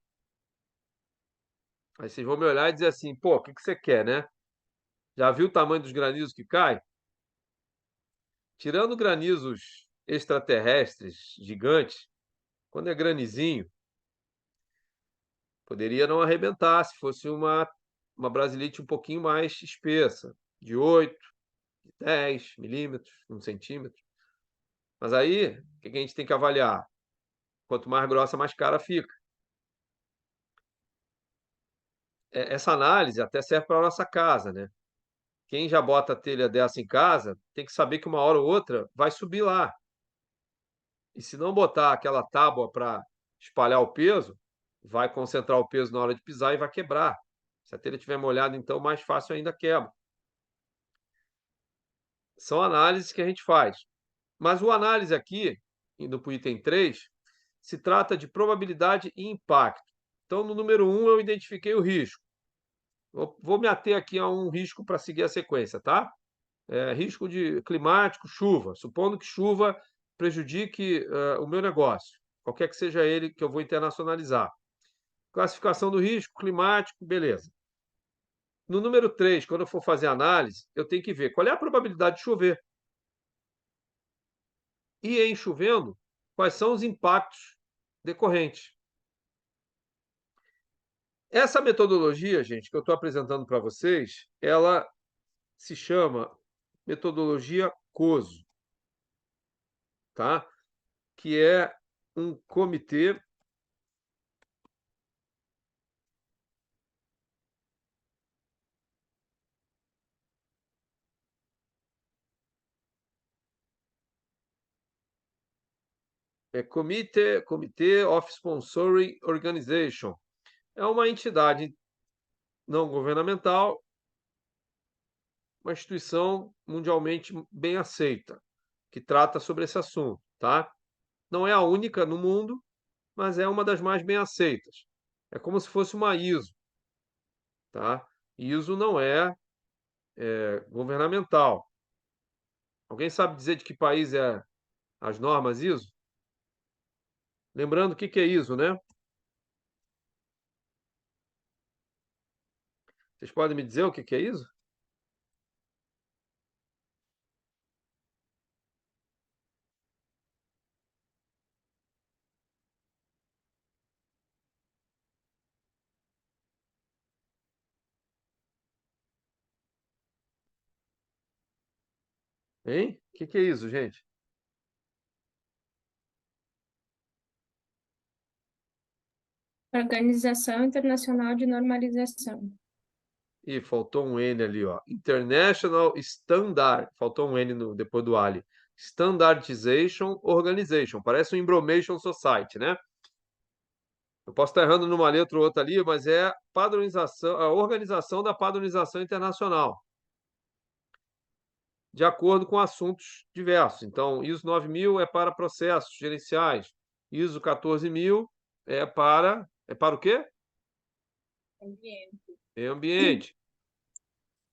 Aí vocês vão me olhar e dizer assim, pô, o que você quer, né? Já viu o tamanho dos granizos que caem? tirando granizos extraterrestres gigantes, quando é granizinho, poderia não arrebentar se fosse uma brasilite um pouquinho mais espessa, de 8, de 10 milímetros, 1 centímetro. Mas aí, o que a gente tem que avaliar? Quanto mais grossa, mais cara fica. Essa análise até serve para a nossa casa, né? Quem já bota a telha dessa em casa tem que saber que uma hora ou outra vai subir lá. E se não botar aquela tábua para espalhar o peso, vai concentrar o peso na hora de pisar e vai quebrar. Se a telha estiver molhada, então, mais fácil ainda quebra. São análises que a gente faz. Mas o análise aqui, indo para o item 3, se trata de probabilidade e impacto. Então, no número 1, eu identifiquei o risco. Vou me ater aqui a um risco para seguir a sequência, tá? Risco de climático, chuva. Supondo que chuva prejudique o meu negócio, qualquer que seja ele que eu vou internacionalizar. Classificação do risco climático, beleza. No número 3, quando eu for fazer análise, eu tenho que ver qual é a probabilidade de chover. E em chovendo, quais são os impactos decorrentes. Essa metodologia, gente, que eu estou apresentando para vocês, ela se chama metodologia COSO, tá? Que é um comitê Committee of Sponsoring Organization. É uma entidade não governamental, uma instituição mundialmente bem aceita, que trata sobre esse assunto, tá? Não é a única no mundo, mas é uma das mais bem aceitas. É como se fosse uma ISO, tá? ISO não é governamental. Alguém sabe dizer de que país é as normas ISO? Lembrando o que é ISO, né? Vocês podem me dizer o que é ISO? Hein? O que é ISO, gente? Organização Internacional de Normalização. Ih, faltou um N ali, ó. International Standard. Faltou um N depois do Ali. Standardization Organization. Parece um Embromation Society, né? Eu posso estar errando numa letra ou outra ali, mas é padronização, a organização da padronização internacional, de acordo com assuntos diversos. Então, ISO 9000 é para processos gerenciais. ISO 14000 é para o quê? Ambiente. Meio ambiente.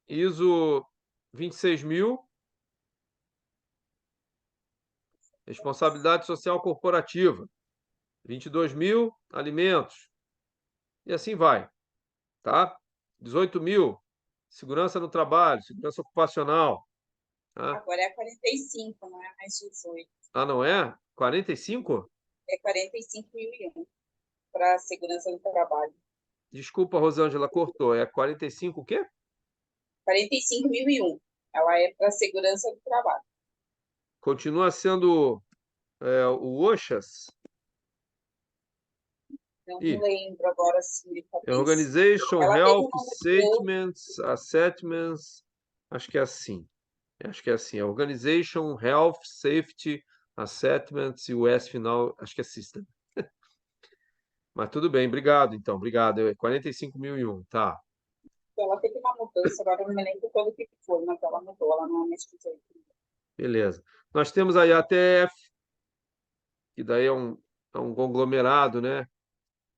ISO 26000, responsabilidade social corporativa. 22.000, alimentos. E assim vai, tá? 18.000, segurança no trabalho, segurança ocupacional. Tá? Agora é 45, não é mais 18. Ah, não é? 45? É 45.001 para segurança do trabalho. Desculpa, Rosângela, cortou. É 45 o quê? 45.001. Ela é para segurança do trabalho. Continua sendo o OSHAS? Não Ih, lembro agora se Organization, ela Health, teve Statements, Assessments. Acho que é assim. Acho que é assim. É Organization, Health, Safety, Assessments e o S final, acho que é System. Mas tudo bem, obrigado, então. Obrigado. É 45.001, tá. ela teve uma mudança, agora eu não me lembro quando que foi, mas ela mudou, ela não é mais 18. Beleza. Nós temos aí a ATF, que daí é um conglomerado, né,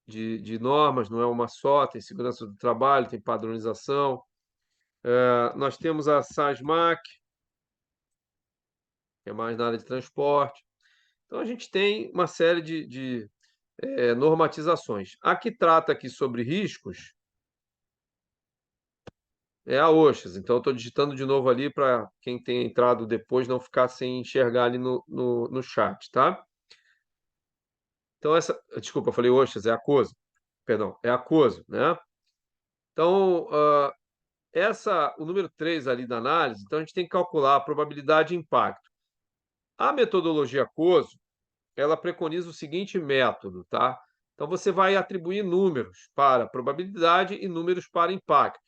de normas, não é uma só, tem segurança do trabalho, tem padronização. Nós temos a SASMAC, que é mais na área de transporte. Então, a gente tem uma série de normatizações. A que trata aqui sobre riscos É a Oxas. Então, eu estou digitando de novo ali para quem tem entrado depois não ficar sem enxergar ali no chat, tá? Então, desculpa, eu falei Oxas, é aquoso. Perdão, é aquoso, né? Então, o número 3 ali da análise, então a gente tem que calcular a probabilidade de impacto. A metodologia aquoso, ela preconiza o seguinte método, tá? Então, você vai atribuir números para probabilidade e números para impacto.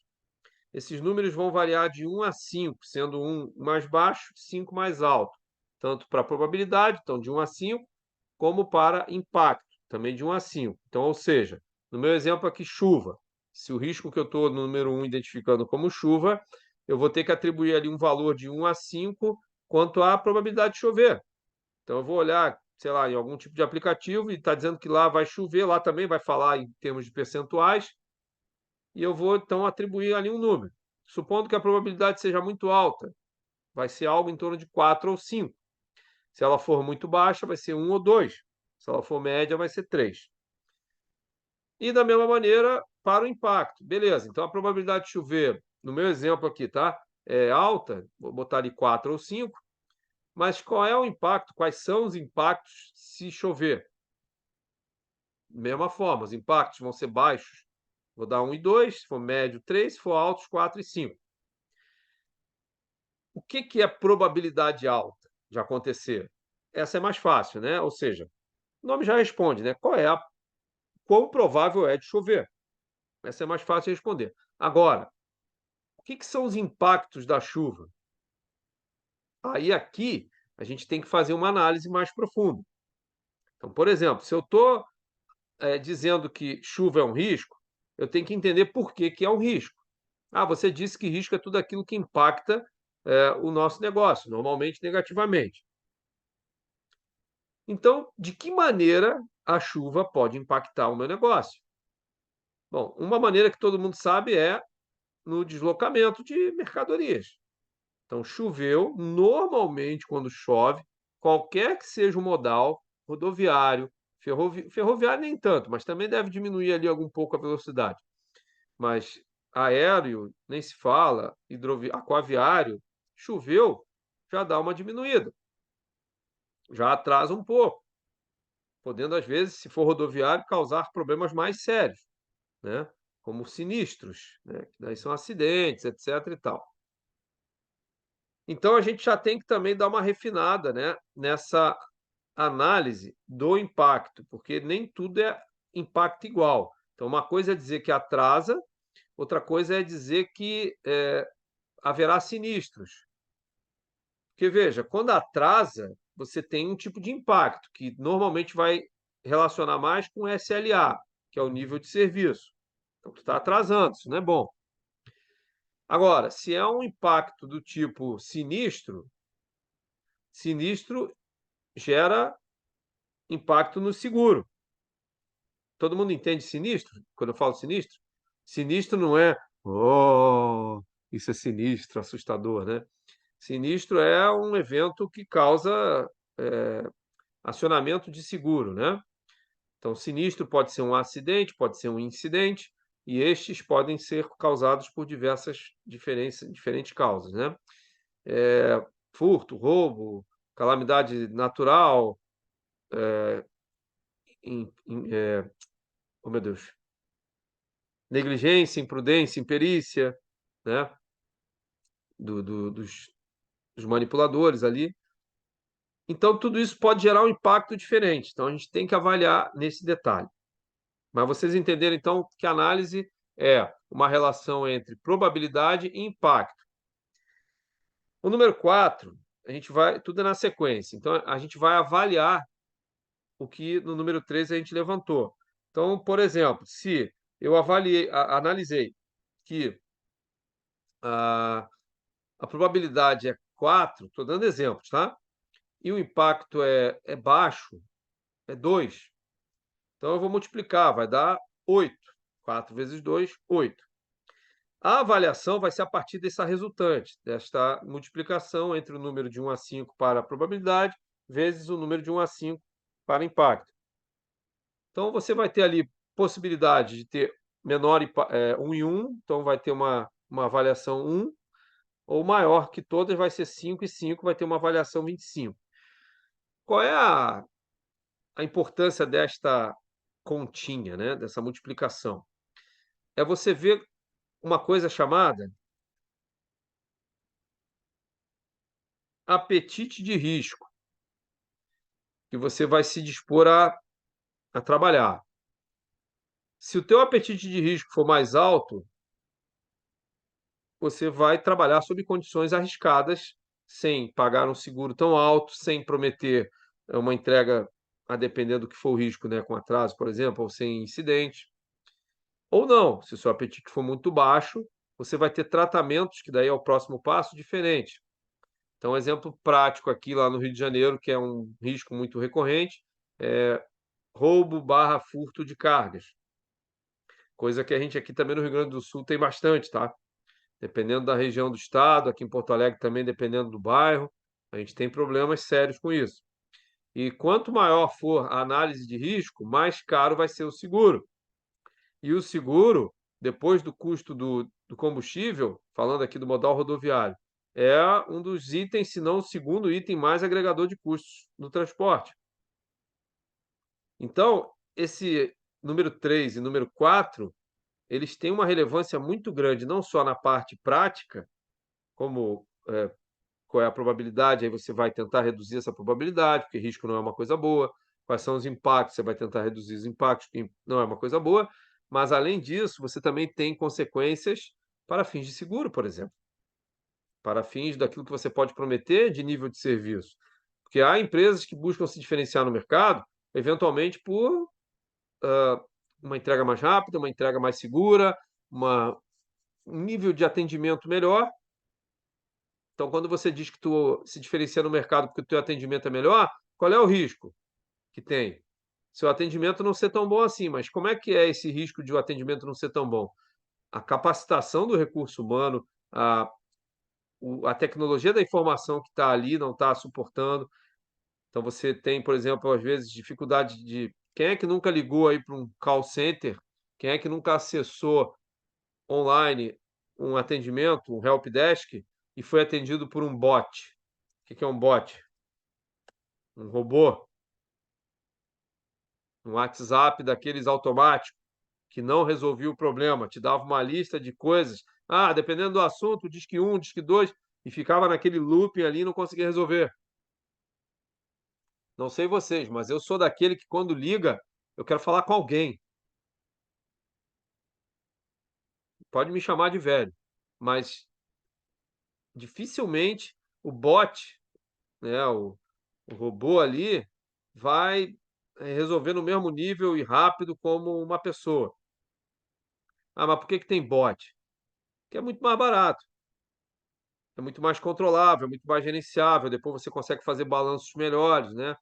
Esses números vão variar de 1 a 5, sendo 1 mais baixo, 5 mais alto, tanto para a probabilidade, então de 1 a 5, como para impacto, também de 1 a 5. Então, ou seja, no meu exemplo aqui, chuva. Se o risco que eu estou no número 1 identificando como chuva, eu vou ter que atribuir ali um valor de 1 a 5 quanto à probabilidade de chover. Então, eu vou olhar, sei lá, em algum tipo de aplicativo e está dizendo que lá vai chover, lá também vai falar em termos de percentuais, e eu vou, então, atribuir ali um número. Supondo que a probabilidade seja muito alta, vai ser algo em torno de 4 ou 5. Se ela for muito baixa, vai ser 1 ou 2. Se ela for média, vai ser 3. E da mesma maneira, para o impacto. Beleza, então a probabilidade de chover, no meu exemplo aqui, tá? É alta, vou botar ali 4 ou 5. Mas qual é o impacto? Quais são os impactos se chover? Mesma forma, os impactos vão ser baixos. Vou dar 1 e 2, se for médio, 3, se for altos, 4 e 5. O que é probabilidade alta de acontecer? Essa é mais fácil, né? Ou seja, o nome já responde, né? Quão provável é de chover? Essa é mais fácil de responder. Agora, o que são os impactos da chuva? Aí aqui a gente tem que fazer uma análise mais profunda. Então, por exemplo, se eu estou dizendo que chuva é um risco, eu tenho que entender por que é um risco. Ah, você disse que risco é tudo aquilo que impacta o nosso negócio, normalmente negativamente. Então, de que maneira a chuva pode impactar o meu negócio? Bom, uma maneira que todo mundo sabe é no deslocamento de mercadorias. Então, choveu, normalmente, quando chove, qualquer que seja o modal, rodoviário, ferroviário nem tanto, mas também deve diminuir ali algum pouco a velocidade. Mas aéreo, nem se fala, aquaviário, choveu, já dá uma diminuída, já atrasa um pouco, podendo, às vezes, se for rodoviário, causar problemas mais sérios, né? Como sinistros, né? Que daí são acidentes, etc. e tal. Então, a gente já tem que também dar uma refinada, né, nessa análise do impacto, porque nem tudo é impacto igual. Então, uma coisa é dizer que atrasa, outra coisa é dizer que haverá sinistros. Porque, veja, quando atrasa, você tem um tipo de impacto, que normalmente vai relacionar mais com SLA, que é o nível de serviço. Então, tu está atrasando, isso não é bom. Agora, se é um impacto do tipo sinistro, sinistro gera impacto no seguro. Todo mundo entende sinistro? Quando eu falo sinistro? Sinistro não é, oh, isso é sinistro, assustador, né? Sinistro é um evento que causa acionamento de seguro, né? Então, sinistro pode ser um acidente, pode ser um incidente, e estes podem ser causados por diferentes causas, né? Furto, roubo, calamidade natural, oh meu Deus, negligência, imprudência, imperícia, né? Dos manipuladores ali. Então, tudo isso pode gerar um impacto diferente. Então, a gente tem que avaliar nesse detalhe. Mas vocês entenderam, então, que a análise é uma relação entre probabilidade e impacto. O número 4, a gente vai, tudo é na sequência. Então, a gente vai avaliar o que no número 3 a gente levantou. Então, por exemplo, se eu analisei que a probabilidade é 4, estou dando exemplos, tá? E o impacto é baixo, é 2. Então, eu vou multiplicar, vai dar 8. 4 vezes 2, 8. A avaliação vai ser a partir dessa resultante, desta multiplicação entre o número de 1 a 5 para a probabilidade, vezes o número de 1 a 5 para impacto. Então, você vai ter ali possibilidade de ter menor 1 em 1, então vai ter uma uma avaliação 1, ou maior que todas vai ser 5 e 5 vai ter uma avaliação 25. Qual é a importância desta continha, né, dessa multiplicação? É você ver uma coisa chamada apetite de risco, que você vai se dispor a trabalhar. Se o teu apetite de risco for mais alto, você vai trabalhar sob condições arriscadas, sem pagar um seguro tão alto, sem prometer uma entrega, a depender do que for o risco, né, com atraso, por exemplo, ou sem incidente. Ou não, se o seu apetite for muito baixo, você vai ter tratamentos, que daí é o próximo passo, diferente. Então, um exemplo prático aqui lá no Rio de Janeiro, que é um risco muito recorrente, é roubo/furto de cargas. Coisa que a gente aqui também no Rio Grande do Sul tem bastante, tá? Dependendo da região do estado, aqui em Porto Alegre também, dependendo do bairro, a gente tem problemas sérios com isso. E quanto maior for a análise de risco, mais caro vai ser o seguro. E o seguro, depois do custo do combustível, falando aqui do modal rodoviário, é um dos itens, se não o segundo item mais agregador de custos no transporte. Então, esse número 3 e número 4, eles têm uma relevância muito grande, não só na parte prática, como qual é a probabilidade, aí você vai tentar reduzir essa probabilidade, porque risco não é uma coisa boa. Quais são os impactos, você vai tentar reduzir os impactos, que não é uma coisa boa. Mas, além disso, você também tem consequências para fins de seguro, por exemplo, para fins daquilo que você pode prometer de nível de serviço. Porque há empresas que buscam se diferenciar no mercado, eventualmente por uma entrega mais rápida, uma entrega mais segura, um nível de atendimento melhor. Então, quando você diz que tu se diferencia no mercado porque o teu atendimento é melhor, qual é o risco que tem? Seu atendimento não ser tão bom assim, mas como é que é esse risco de o atendimento não ser tão bom? A capacitação do recurso humano, a tecnologia da informação que está ali não está suportando. Então, você tem, por exemplo, às vezes, dificuldade de... Quem é que nunca ligou aí para um call center? Quem é que nunca acessou online um atendimento, um help desk, e foi atendido por um bot? O que é um bot? Um robô, um WhatsApp daqueles automáticos que não resolvia o problema, te dava uma lista de coisas. Ah, dependendo do assunto, diz que um, diz que dois, e ficava naquele looping ali e não conseguia resolver. Não sei vocês, mas eu sou daquele que quando liga, eu quero falar com alguém. Pode me chamar de velho, mas dificilmente o bot, né, o robô ali, vai resolver no mesmo nível e rápido como uma pessoa. Ah, mas por que tem bot? Porque é muito mais barato, é muito mais controlável, é muito mais gerenciável. Depois você consegue fazer balanços melhores, né?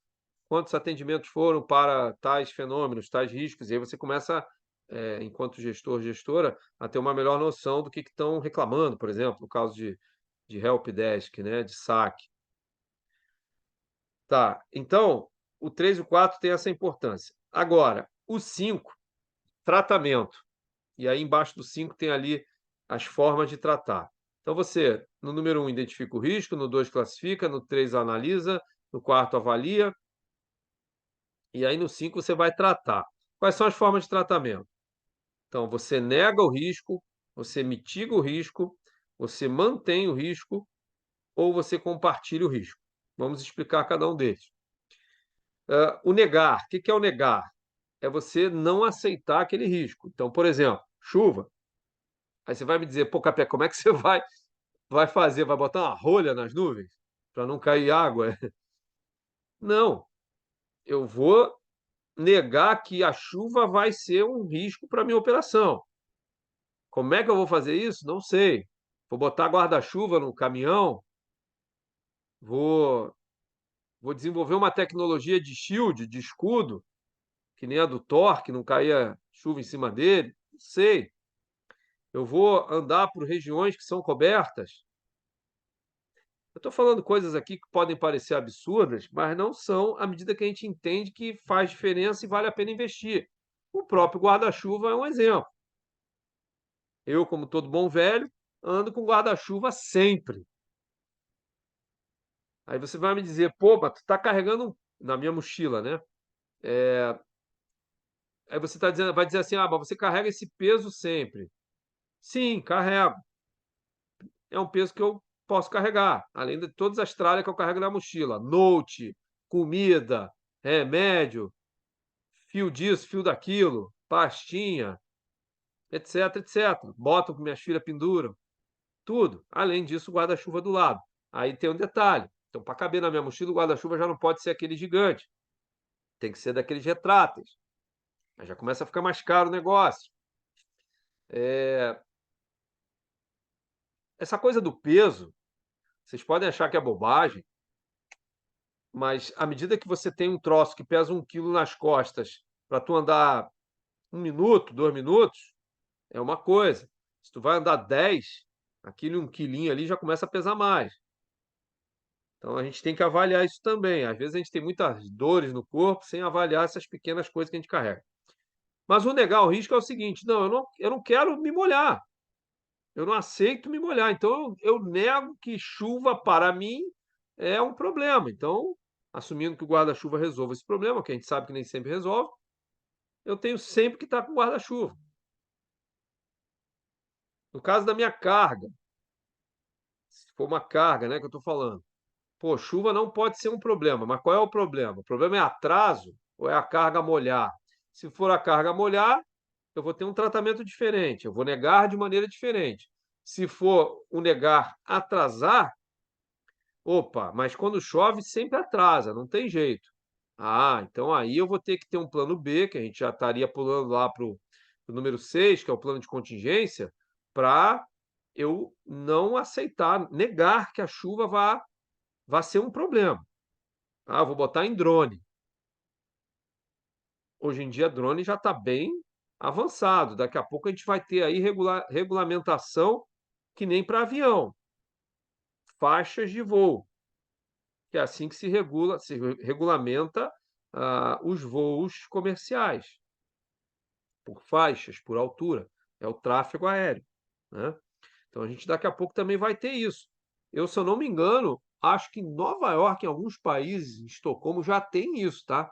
Quantos atendimentos foram para tais fenômenos, tais riscos, e aí você começa, enquanto gestor, gestora, a ter uma melhor noção do que estão reclamando, por exemplo, no caso de help desk, né, de saque. Tá, então, o 3 e o 4 tem essa importância. Agora, o 5, tratamento. E aí, embaixo do 5 tem ali as formas de tratar. Então, você, no número 1, identifica o risco, no 2, classifica, no 3, analisa, no 4, avalia, e aí no 5 você vai tratar. Quais são as formas de tratamento? Então, você nega o risco, você mitiga o risco, você mantém o risco ou você compartilha o risco. Vamos explicar cada um deles. O negar. O que é o negar? É você não aceitar aquele risco. Então, por exemplo, chuva. Aí você vai me dizer, pô, Capé, como é que você vai fazer? Vai botar uma rolha nas nuvens para não cair água? Não, eu vou negar que a chuva vai ser um risco para a minha operação. Como é que eu vou fazer isso? Não sei. Vou botar guarda-chuva no caminhão? Vou, vou desenvolver uma tecnologia de shield, de escudo, que nem a do Thor, que não caía chuva em cima dele? Não sei. Eu vou andar por regiões que são cobertas? Eu estou falando coisas aqui que podem parecer absurdas, mas não são à medida que a gente entende que faz diferença e vale a pena investir. O próprio guarda-chuva é um exemplo. Eu, como todo bom velho, ando com guarda-chuva sempre. Aí você vai me dizer, pô, mas tu tá carregando na minha mochila, né? Aí você vai dizer assim, mas você carrega esse peso sempre. Sim, carrego. É um peso que eu posso carregar, além de todas as tralhas que eu carrego na mochila. Note, comida, remédio, fio disso, fio daquilo, pastinha, etc, etc. Botam que minhas filhas penduram, tudo. Além disso, o guarda-chuva do lado. Aí tem um detalhe. Então, para caber na minha mochila, o guarda-chuva já não pode ser aquele gigante. Tem que ser daqueles retráteis. Aí já começa a ficar mais caro o negócio. Essa coisa do peso, vocês podem achar que é bobagem, mas à medida que você tem um troço que pesa 1 quilo nas costas para tu andar 1 minuto, 2 minutos, é uma coisa. Se tu vai andar 10, aquele 1 quilinho ali já começa a pesar mais. Então a gente tem que avaliar isso também. Às vezes a gente tem muitas dores no corpo sem avaliar essas pequenas coisas que a gente carrega. Mas o negar o risco é o seguinte: não, eu não quero me molhar. Eu não aceito me molhar. Então eu nego que chuva para mim é um problema. Então, assumindo que o guarda-chuva resolva esse problema, que a gente sabe que nem sempre resolve, eu tenho sempre que estar com guarda-chuva. No caso da minha carga, se for uma carga, né, que eu estou falando, pô, chuva não pode ser um problema, mas qual é o problema? O problema é atraso ou é a carga molhar? Se for a carga molhar, eu vou ter um tratamento diferente, eu vou negar de maneira diferente. Se for o negar atrasar, opa, mas quando chove sempre atrasa, não tem jeito. Ah, então aí eu vou ter que ter um plano B, que a gente já estaria pulando lá para o número 6, que é o plano de contingência, para eu não aceitar, negar que a chuva vá ser um problema. Ah, vou botar em drone. Hoje em dia, drone já está bem avançado. Daqui a pouco a gente vai ter aí regulamentação que nem para avião. Faixas de voo, que é assim que se regulamenta os voos comerciais, por faixas, por altura. É o tráfego aéreo, né? Então a gente daqui a pouco também vai ter isso. Eu, se eu não me engano, acho que em Nova York, em alguns países, em Estocolmo, já tem isso, tá?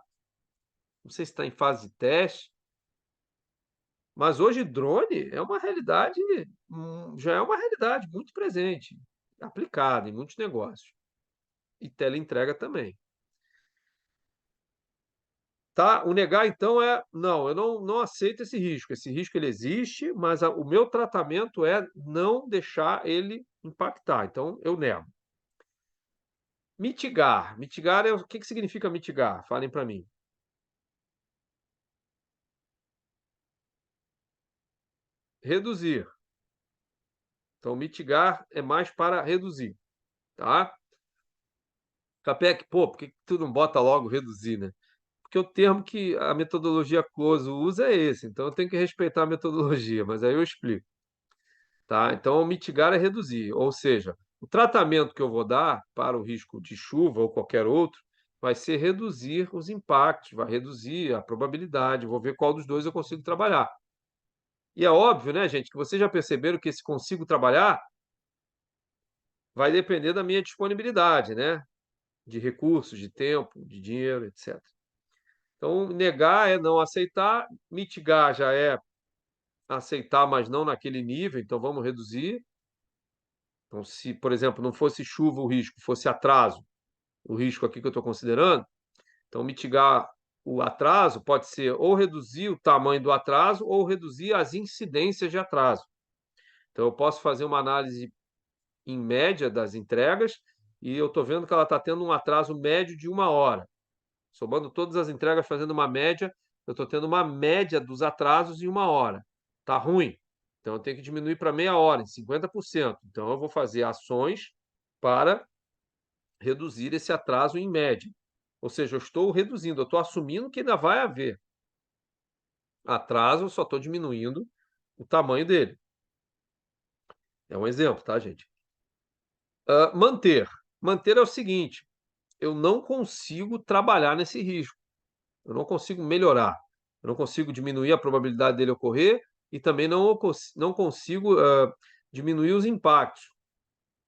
Não sei se está em fase de teste, mas hoje drone é uma realidade, já é uma realidade muito presente, aplicada em muitos negócios. E teleentrega também. Tá? O negar, então, não, eu não aceito esse risco. Esse risco ele existe, mas o meu tratamento é não deixar ele impactar. Então, eu nego. Mitigar. Mitigar o que significa mitigar? Falem para mim. Reduzir. Então, mitigar é mais para reduzir, tá? Capec, pô, por que tu não bota logo reduzir, né? Porque o termo que a metodologia COSO usa é esse, então eu tenho que respeitar a metodologia, mas aí eu explico, tá? Então, mitigar é reduzir, ou seja, o tratamento que eu vou dar para o risco de chuva ou qualquer outro vai ser reduzir os impactos, vai reduzir a probabilidade, vou ver qual dos dois eu consigo trabalhar. E é óbvio, né, gente, que vocês já perceberam que esse consigo trabalhar vai depender da minha disponibilidade, né? De recursos, de tempo, de dinheiro, etc. Então, negar é não aceitar, mitigar já é aceitar, mas não naquele nível, então vamos reduzir. Então, se, por exemplo, não fosse chuva o risco, fosse atraso, o risco aqui que eu estou considerando, então mitigar o atraso pode ser ou reduzir o tamanho do atraso ou reduzir as incidências de atraso. Então, eu posso fazer uma análise em média das entregas e eu estou vendo que ela está tendo um atraso médio de 1 hora. Somando todas as entregas, fazendo uma média, eu estou tendo uma média dos atrasos em 1 hora. Está ruim. Então, eu tenho que diminuir para meia hora, em 50%. Então, eu vou fazer ações para reduzir esse atraso em média. Ou seja, eu estou reduzindo, eu estou assumindo que ainda vai haver atraso, eu só estou diminuindo o tamanho dele. É um exemplo, tá, gente? Manter. Manter é o seguinte: eu não consigo trabalhar nesse risco. Eu não consigo melhorar. Eu não consigo diminuir a probabilidade dele ocorrer e também não consigo diminuir os impactos.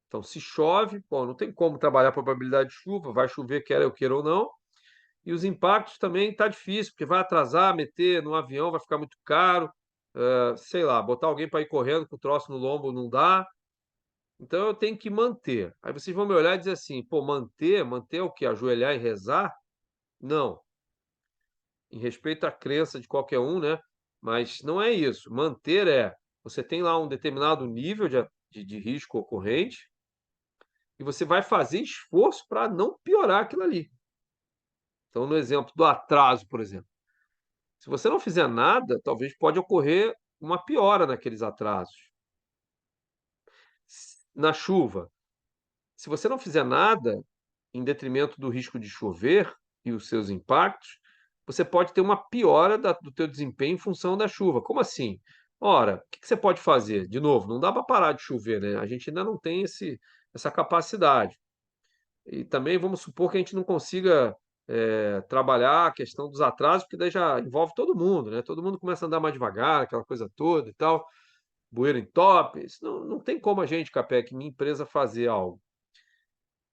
Então, se chove, pô, não tem como trabalhar a probabilidade de chuva, vai chover, quer eu queira ou não. E os impactos também está difícil, porque vai atrasar, meter no avião vai ficar muito caro. Sei lá, botar alguém para ir correndo com o troço no lombo não dá. Então eu tenho que manter. Aí vocês vão me olhar e dizer assim, pô, manter o quê? Ajoelhar e rezar? Não. Em respeito à crença de qualquer um, né? Mas não é isso. Manter você tem lá um determinado nível de risco ocorrente e você vai fazer esforço para não piorar aquilo ali. Então, no exemplo do atraso, por exemplo, se você não fizer nada, talvez pode ocorrer uma piora naqueles atrasos. Na chuva, se você não fizer nada, em detrimento do risco de chover e os seus impactos, você pode ter uma piora do teu desempenho em função da chuva. Como assim? Ora, o que você pode fazer? De novo, não dá para parar de chover, né? A gente ainda não tem essa capacidade. E também vamos supor que a gente não consiga trabalhar a questão dos atrasos, porque daí já envolve todo mundo, né? Todo mundo começa a andar mais devagar, aquela coisa toda e tal, bueiro entope. Isso não tem como a gente, Capec, minha empresa, fazer algo.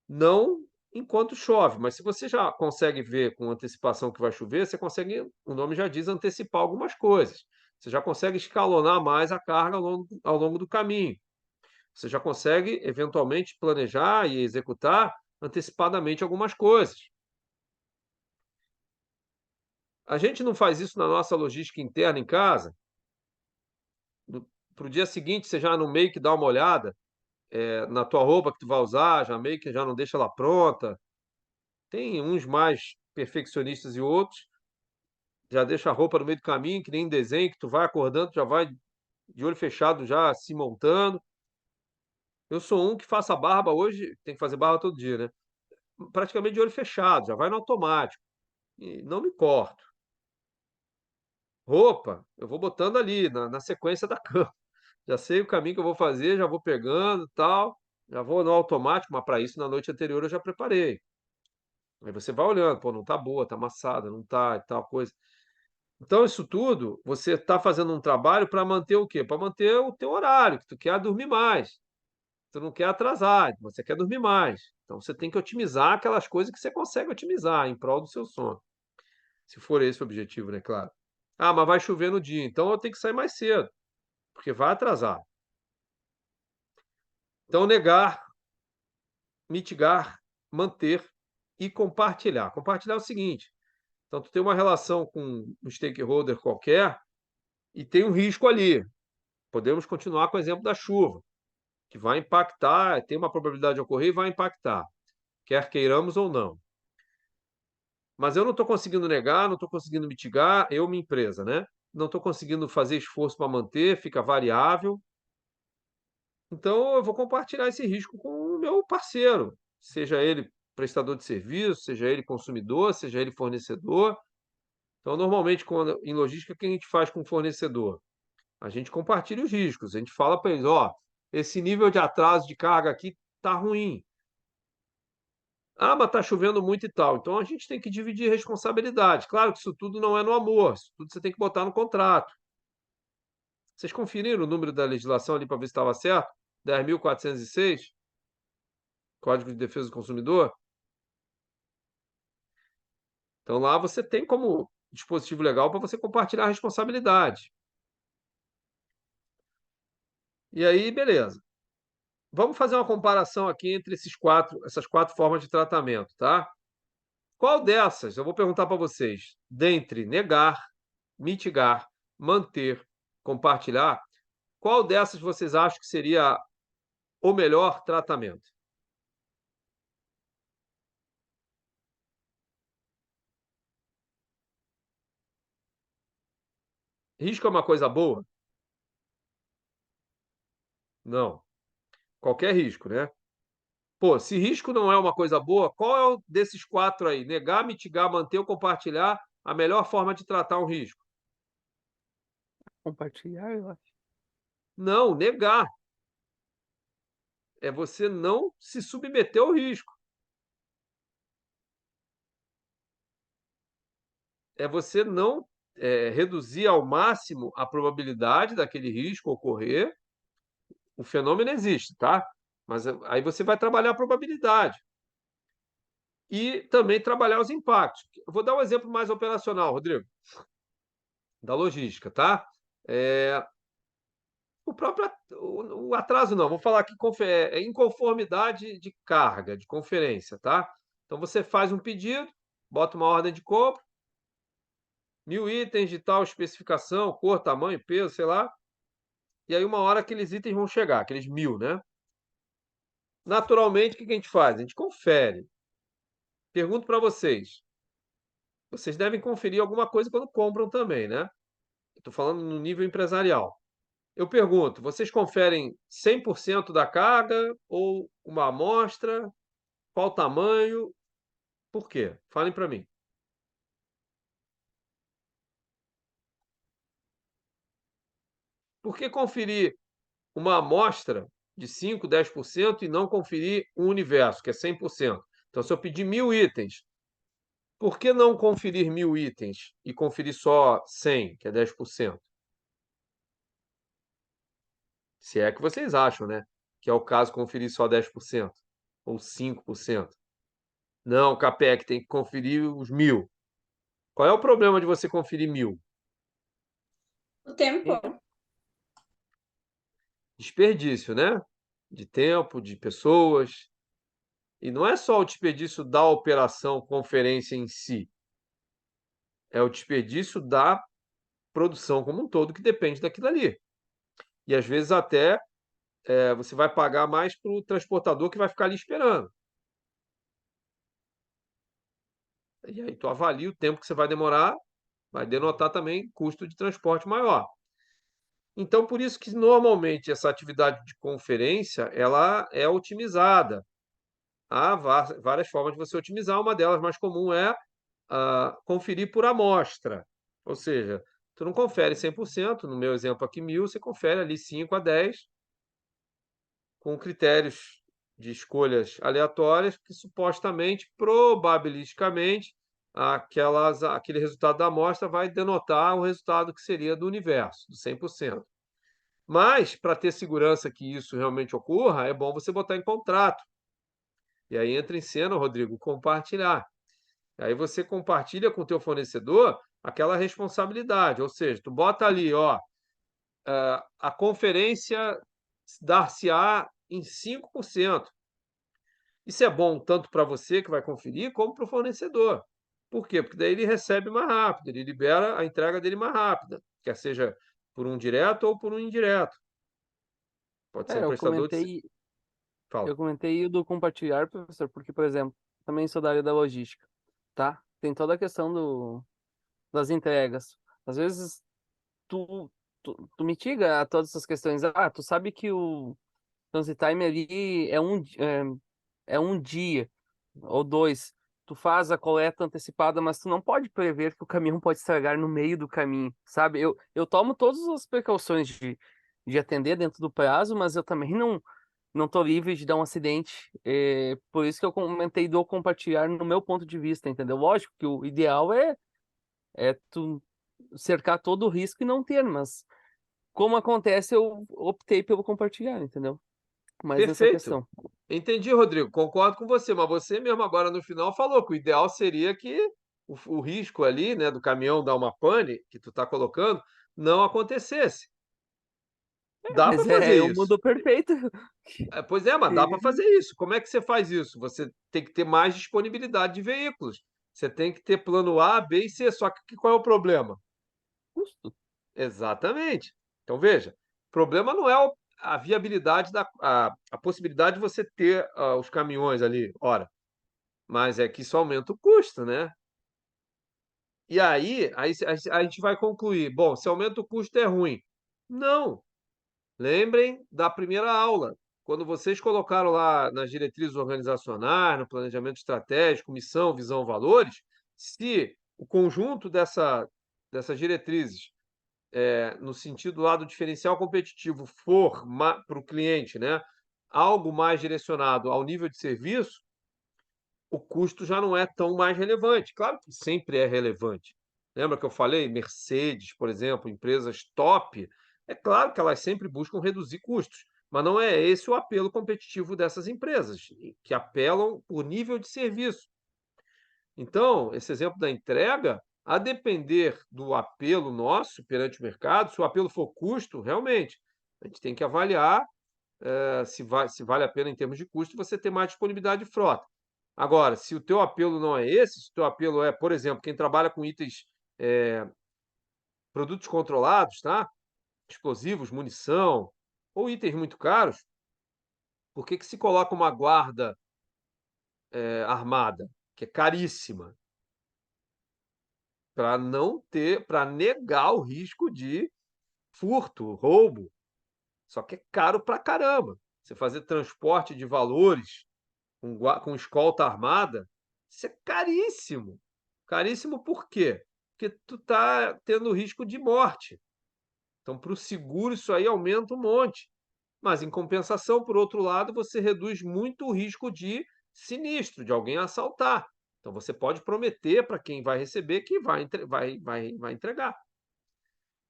Não enquanto chove, mas se você já consegue ver com antecipação que vai chover, você consegue, o nome já diz, antecipar algumas coisas. Você já consegue escalonar mais a carga ao longo do caminho. Você já consegue, eventualmente, planejar e executar antecipadamente algumas coisas. A gente não faz isso na nossa logística interna em casa. Para o dia seguinte, você já no meio que dá uma olhada na tua roupa que tu vai usar, já meio que já não deixa ela pronta. Tem uns mais perfeccionistas e outros já deixa a roupa no meio do caminho, que nem em desenho, que tu vai acordando, já vai de olho fechado já se montando. Eu sou um que faço a barba hoje, tem que fazer barba todo dia, né? Praticamente de olho fechado, já vai no automático. E não me corto. Roupa, eu vou botando ali, na sequência da cama. Já sei o caminho que eu vou fazer, já vou pegando, tal, já vou no automático, mas para isso na noite anterior eu já preparei. Aí você vai olhando, pô, não tá boa, tá amassada, não tá, e tal coisa. Então isso tudo, você está fazendo um trabalho para manter o quê? Para manter o teu horário, que tu quer dormir mais. Tu não quer atrasar, você quer dormir mais. Então você tem que otimizar aquelas coisas que você consegue otimizar em prol do seu sono. Se for esse o objetivo, né, claro. Ah, mas vai chover no dia, então eu tenho que sair mais cedo, porque vai atrasar. Então, negar, mitigar, manter e compartilhar. Compartilhar é o seguinte: então, tu tem uma relação com um stakeholder qualquer e tem um risco ali. Podemos continuar com o exemplo da chuva, que vai impactar, tem uma probabilidade de ocorrer e vai impactar, quer queiramos ou não. Mas eu não estou conseguindo negar, não estou conseguindo mitigar, minha empresa, né? Não estou conseguindo fazer esforço para manter, fica variável. Então, eu vou compartilhar esse risco com o meu parceiro, seja ele prestador de serviço, seja ele consumidor, seja ele fornecedor. Então, normalmente, em logística, o que a gente faz com o fornecedor? A gente compartilha os riscos, a gente fala para eles, ó, esse nível de atraso de carga aqui está ruim. Ah, mas está chovendo muito e tal. Então, a gente tem que dividir responsabilidade. Claro que isso tudo não é no amor, isso tudo você tem que botar no contrato. Vocês conferiram o número da legislação ali para ver se estava certo? 10.406, Código de Defesa do Consumidor. Então, lá você tem como dispositivo legal para você compartilhar a responsabilidade. E aí, beleza. Vamos fazer uma comparação aqui entre essas quatro formas de tratamento, tá? Qual dessas, eu vou perguntar para vocês, dentre negar, mitigar, manter, compartilhar, qual dessas vocês acham que seria o melhor tratamento? Risco é uma coisa boa? Não. Qualquer risco, né? Pô, se risco não é uma coisa boa, qual é o desses quatro aí? Negar, mitigar, manter ou compartilhar a melhor forma de tratar um risco? Compartilhar, eu acho. Não, negar. É você não se submeter ao risco. É você não reduzir ao máximo a probabilidade daquele risco ocorrer o fenômeno existe, tá? Mas aí você vai trabalhar a probabilidade e também trabalhar os impactos. Eu vou dar um exemplo mais operacional, Rodrigo, da logística, tá? O próprio o atraso não, vou falar aqui é inconformidade de carga, de conferência, tá? Então você faz um pedido, bota uma ordem de compra, 1.000 itens de tal especificação, cor, tamanho, peso, sei lá, e aí uma hora aqueles itens vão chegar, aqueles 1.000, né? Naturalmente, o que a gente faz? A gente confere. Pergunto para vocês. Vocês devem conferir alguma coisa quando compram também, né? Estou falando no nível empresarial. Eu pergunto, vocês conferem 100% da carga ou uma amostra? Qual o tamanho? Por quê? Falem para mim. Por que conferir uma amostra de 5, 10% e não conferir um universo, que é 100%? Então, se eu pedir 1.000 itens, por que não conferir 1.000 itens e conferir só 100, que é 10%? Se é que vocês acham, né? Que é o caso conferir só 10% ou 5%. Não, Capec, tem que conferir os 1.000. Qual é o problema de você conferir 1.000? O tempo. Desperdício, né? De tempo, de pessoas. E não é só o desperdício da operação conferência em si, é o desperdício da produção como um todo que depende daquilo ali. E às vezes até você vai pagar mais para o transportador que vai ficar ali esperando. E aí tu avalia o tempo que você vai demorar, vai denotar também custo de transporte maior. Então, por isso que normalmente essa atividade de conferência ela é otimizada. Há várias formas de você otimizar, uma delas mais comum é conferir por amostra. Ou seja, tu não confere 100%, no meu exemplo aqui 1.000, você confere ali 5 a 10, com critérios de escolhas aleatórias que supostamente, probabilisticamente, aquele resultado da amostra vai denotar o resultado que seria do universo, do 100%. Mas, para ter segurança que isso realmente ocorra, é bom você botar em contrato. E aí entra em cena, Rodrigo, compartilhar. Aí você compartilha com o teu fornecedor aquela responsabilidade, ou seja, tu bota ali, ó, a conferência dar-se-á em 5%. Isso é bom tanto para você que vai conferir, como para o fornecedor. Por quê? Porque daí ele recebe mais rápido, ele libera a entrega dele mais rápida, quer seja por um direto ou por um indireto. Pode ser um Eu prestador de... comentei, Fala. eu comentei o do compartilhar, professor, porque, por exemplo, também sou da área da logística, tá? Tem toda a questão das entregas. Às vezes, tu mitiga a todas essas questões. Ah, tu sabe que o transit time ali é um dia ou dois. Tu faz a coleta antecipada, mas tu não pode prever que o caminhão pode estragar no meio do caminho, sabe? Eu tomo todas as precauções de atender dentro do prazo, mas eu também não tô livre de dar um acidente. Por isso que eu comentei do compartilhar no meu ponto de vista, entendeu? Lógico que o ideal é tu cercar todo o risco e não ter, mas como acontece, eu optei pelo compartilhar, entendeu? Mais nessa Perfeito. questão. Entendi, Rodrigo. Concordo com você, mas você mesmo agora no final falou que o ideal seria que o risco ali, né, do caminhão dar uma pane que tu está colocando, não acontecesse. Dá para Mas fazer o isso. mundo perfeito. Pois é, mas dá para que fazer isso. Como é que você faz isso? Você tem que ter mais disponibilidade de veículos. Você tem que ter plano A, B e C. Só que qual é o problema? Custo. Exatamente. Então, veja, o problema não é a viabilidade, a possibilidade de você ter os caminhões ali, ora, mas é que isso aumenta o custo, né? E aí a gente vai concluir, bom, se aumenta o custo é ruim. Não. Lembrem da primeira aula, quando vocês colocaram lá nas diretrizes organizacionais, no planejamento estratégico, missão, visão, valores, se o conjunto dessas diretrizes no sentido lá do diferencial competitivo, for para o cliente, né, algo mais direcionado ao nível de serviço, o custo já não é tão mais relevante. Claro que sempre é relevante. Lembra que eu falei? Mercedes, por exemplo, empresas top, é claro que elas sempre buscam reduzir custos, Mas não é esse o apelo competitivo dessas empresas, que apelam por nível de serviço. Então, esse exemplo da entrega, a depender do apelo nosso perante o mercado, se o apelo for custo, realmente, a gente tem que avaliar se vale a pena em termos de custo você ter mais disponibilidade de frota. Agora, se o teu apelo não é esse, se o teu apelo é, por exemplo, quem trabalha com itens, produtos controlados, tá? Explosivos, munição, ou itens muito caros, por que que se coloca uma guarda armada, que é caríssima, para não ter, para negar o risco de furto, roubo. Só que é caro pra caramba. Você fazer transporte de valores com escolta armada, isso é caríssimo. Caríssimo por quê? Porque tu tá tendo risco de morte. Então, para o seguro, isso aí aumenta um monte. Mas, em compensação, por outro lado, você reduz muito o risco de sinistro, de alguém assaltar. Então, você pode prometer para quem vai receber que vai entregar.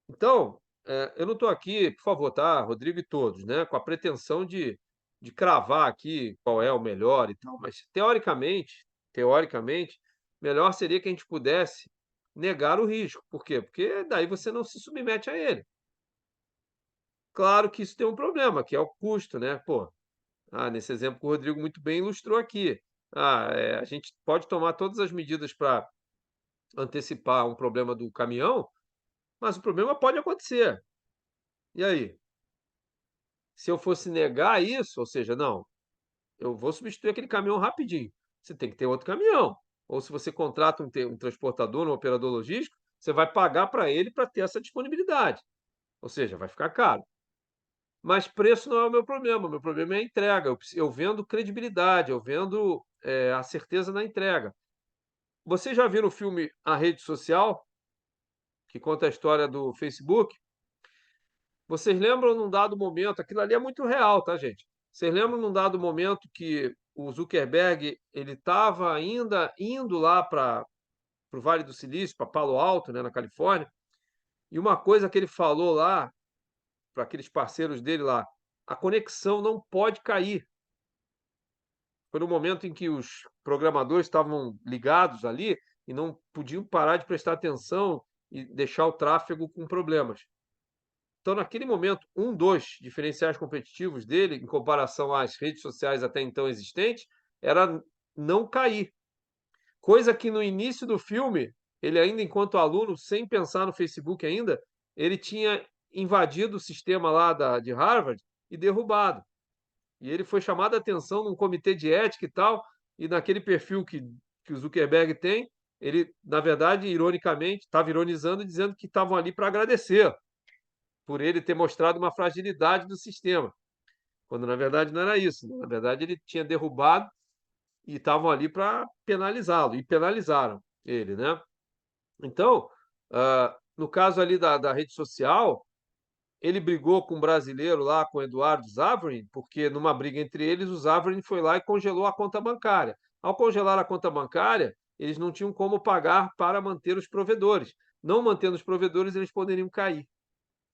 Então, eu não estou aqui, por favor, tá, Rodrigo e todos, né, com a pretensão de cravar aqui qual é o melhor e tal, mas teoricamente, melhor seria que a gente pudesse negar o risco. Por quê? Porque daí você não se submete a ele. Claro que isso tem um problema, que é o custo, né? Pô, nesse exemplo que o Rodrigo muito bem ilustrou aqui. A gente pode tomar todas as medidas para antecipar um problema do caminhão, mas o problema pode acontecer. E aí? Se eu fosse negar isso, ou seja, não, eu vou substituir aquele caminhão rapidinho. Você tem que ter outro caminhão. Ou se você contrata um transportador, um operador logístico, você vai pagar para ele para ter essa disponibilidade. Ou seja, vai ficar caro. Mas preço não é o meu problema. O meu problema é a entrega. Eu vendo credibilidade, eu vendo a certeza na entrega. Você já viu o filme A Rede Social, que conta a história do Facebook? Vocês lembram num dado momento, aquilo ali é muito real, tá, gente? Vocês lembram num dado momento que o Zuckerberg ele estava ainda indo lá para o Vale do Silício, para Palo Alto, né, na Califórnia, e uma coisa que ele falou lá para aqueles parceiros dele lá, a conexão não pode cair. Foi no momento em que os programadores estavam ligados ali e não podiam parar de prestar atenção e deixar o tráfego com problemas. Então, naquele momento, um dos diferenciais competitivos dele, em comparação às redes sociais até então existentes, era não cair. Coisa que no início do filme, ele ainda enquanto aluno, sem pensar no Facebook ainda, ele tinha invadido o sistema lá de Harvard e derrubado. E ele foi chamado a atenção num comitê de ética e tal, e naquele perfil que o Zuckerberg tem, ele, na verdade, ironicamente, estava ironizando, dizendo que estavam ali para agradecer por ele ter mostrado uma fragilidade do sistema, quando na verdade não era isso. Na verdade, ele tinha derrubado e estavam ali para penalizá-lo, e penalizaram ele, né? Então, no caso ali da rede social, ele brigou com um brasileiro lá, com o Eduardo Zavrin, porque numa briga entre eles, o Zavrin foi lá e congelou a conta bancária. Ao congelar a conta bancária, eles não tinham como pagar para manter os provedores. Não mantendo os provedores, eles poderiam cair.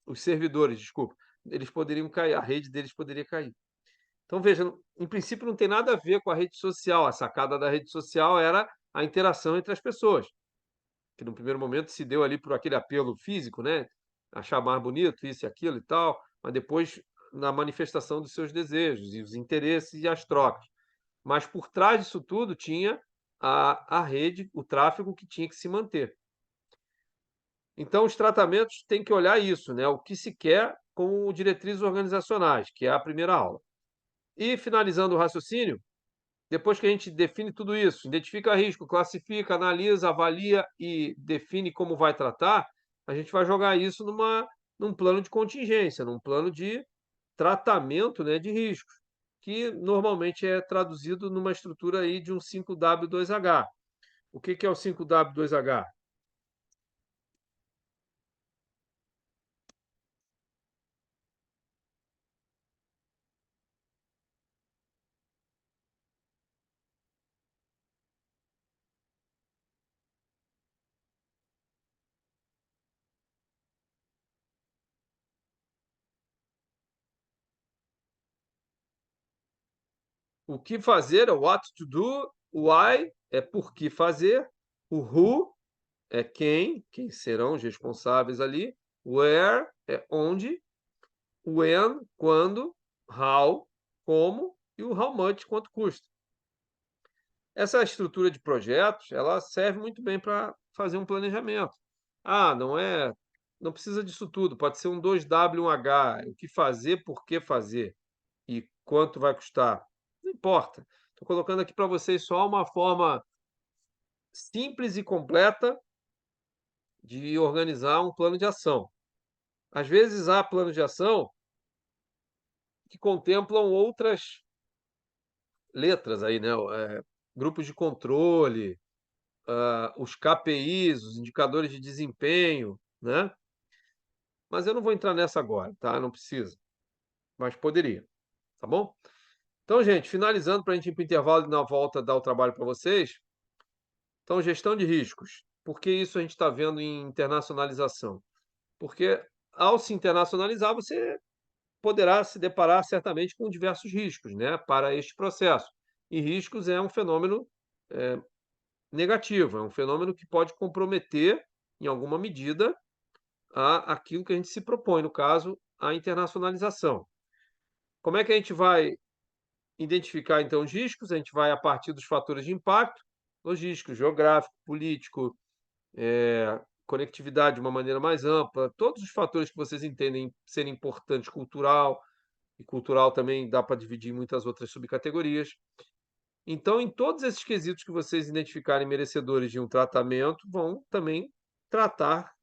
Os servidores, desculpa, eles poderiam cair, a rede deles poderia cair. Então, veja, em princípio não tem nada a ver com a rede social. A sacada da rede social era a interação entre as pessoas, que no primeiro momento se deu ali por aquele apelo físico, né? Achar mais bonito, isso e aquilo e tal, mas depois na manifestação dos seus desejos e os interesses e as trocas. Mas por trás disso tudo tinha a rede, o tráfego que tinha que se manter. Então, os tratamentos têm que olhar isso, né? O que se quer com diretrizes organizacionais, que é a primeira aula. E, finalizando o raciocínio, depois que a gente define tudo isso, identifica risco, classifica, analisa, avalia e define como vai tratar, a gente vai jogar isso num plano de contingência, num plano de tratamento, né, de riscos, que normalmente é traduzido numa estrutura aí de um 5W2H. O que é o 5W2H? O que fazer é what to do, o why é por que fazer, o who é quem serão os responsáveis ali, where é onde, when, quando, how, como, e o how much, quanto custa. Essa estrutura de projetos, ela serve muito bem para fazer um planejamento. Não precisa disso tudo, pode ser um 2W, um H, o que fazer, por que fazer e quanto vai custar. Não importa. Estou colocando aqui para vocês só uma forma simples e completa de organizar um plano de ação. Às vezes há planos de ação que contemplam outras letras aí, né? Grupos de controle, os KPIs, os indicadores de desempenho, né? Mas eu não vou entrar nessa agora, tá? Não precisa, mas poderia, tá bom? Então, gente, finalizando para a gente ir para o intervalo e na volta dar o trabalho para vocês. Então, gestão de riscos. Por que isso a gente está vendo em internacionalização? Porque ao se internacionalizar, você poderá se deparar certamente com diversos riscos, né, para este processo. E riscos é um fenômeno negativo, é um fenômeno que pode comprometer, em alguma medida, aquilo que a gente se propõe, no caso, a internacionalização. Como é que a gente vai identificar, então, os riscos? A gente vai a partir dos fatores de impacto, logístico, geográfico, político, conectividade de uma maneira mais ampla, todos os fatores que vocês entendem serem importantes, cultural, e cultural também dá para dividir em muitas outras subcategorias. Então, em todos esses quesitos que vocês identificarem merecedores de um tratamento, vão também tratar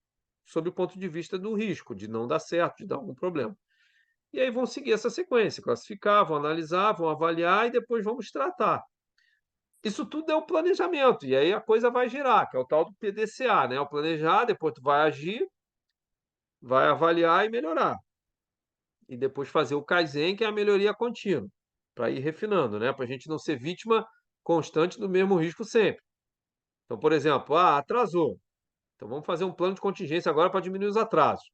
sob o ponto de vista do risco, de não dar certo, de dar algum problema. E aí vão seguir essa sequência, classificar, vão analisar, vão avaliar e depois vamos tratar. Isso tudo é o planejamento, e aí a coisa vai girar, que é o tal do PDCA, né? O planejar, depois tu vai agir, vai avaliar e melhorar. E depois fazer o Kaizen, que é a melhoria contínua, para ir refinando, né? Para a gente não ser vítima constante do mesmo risco sempre. Então, por exemplo, atrasou. Então vamos fazer um plano de contingência agora para diminuir os atrasos.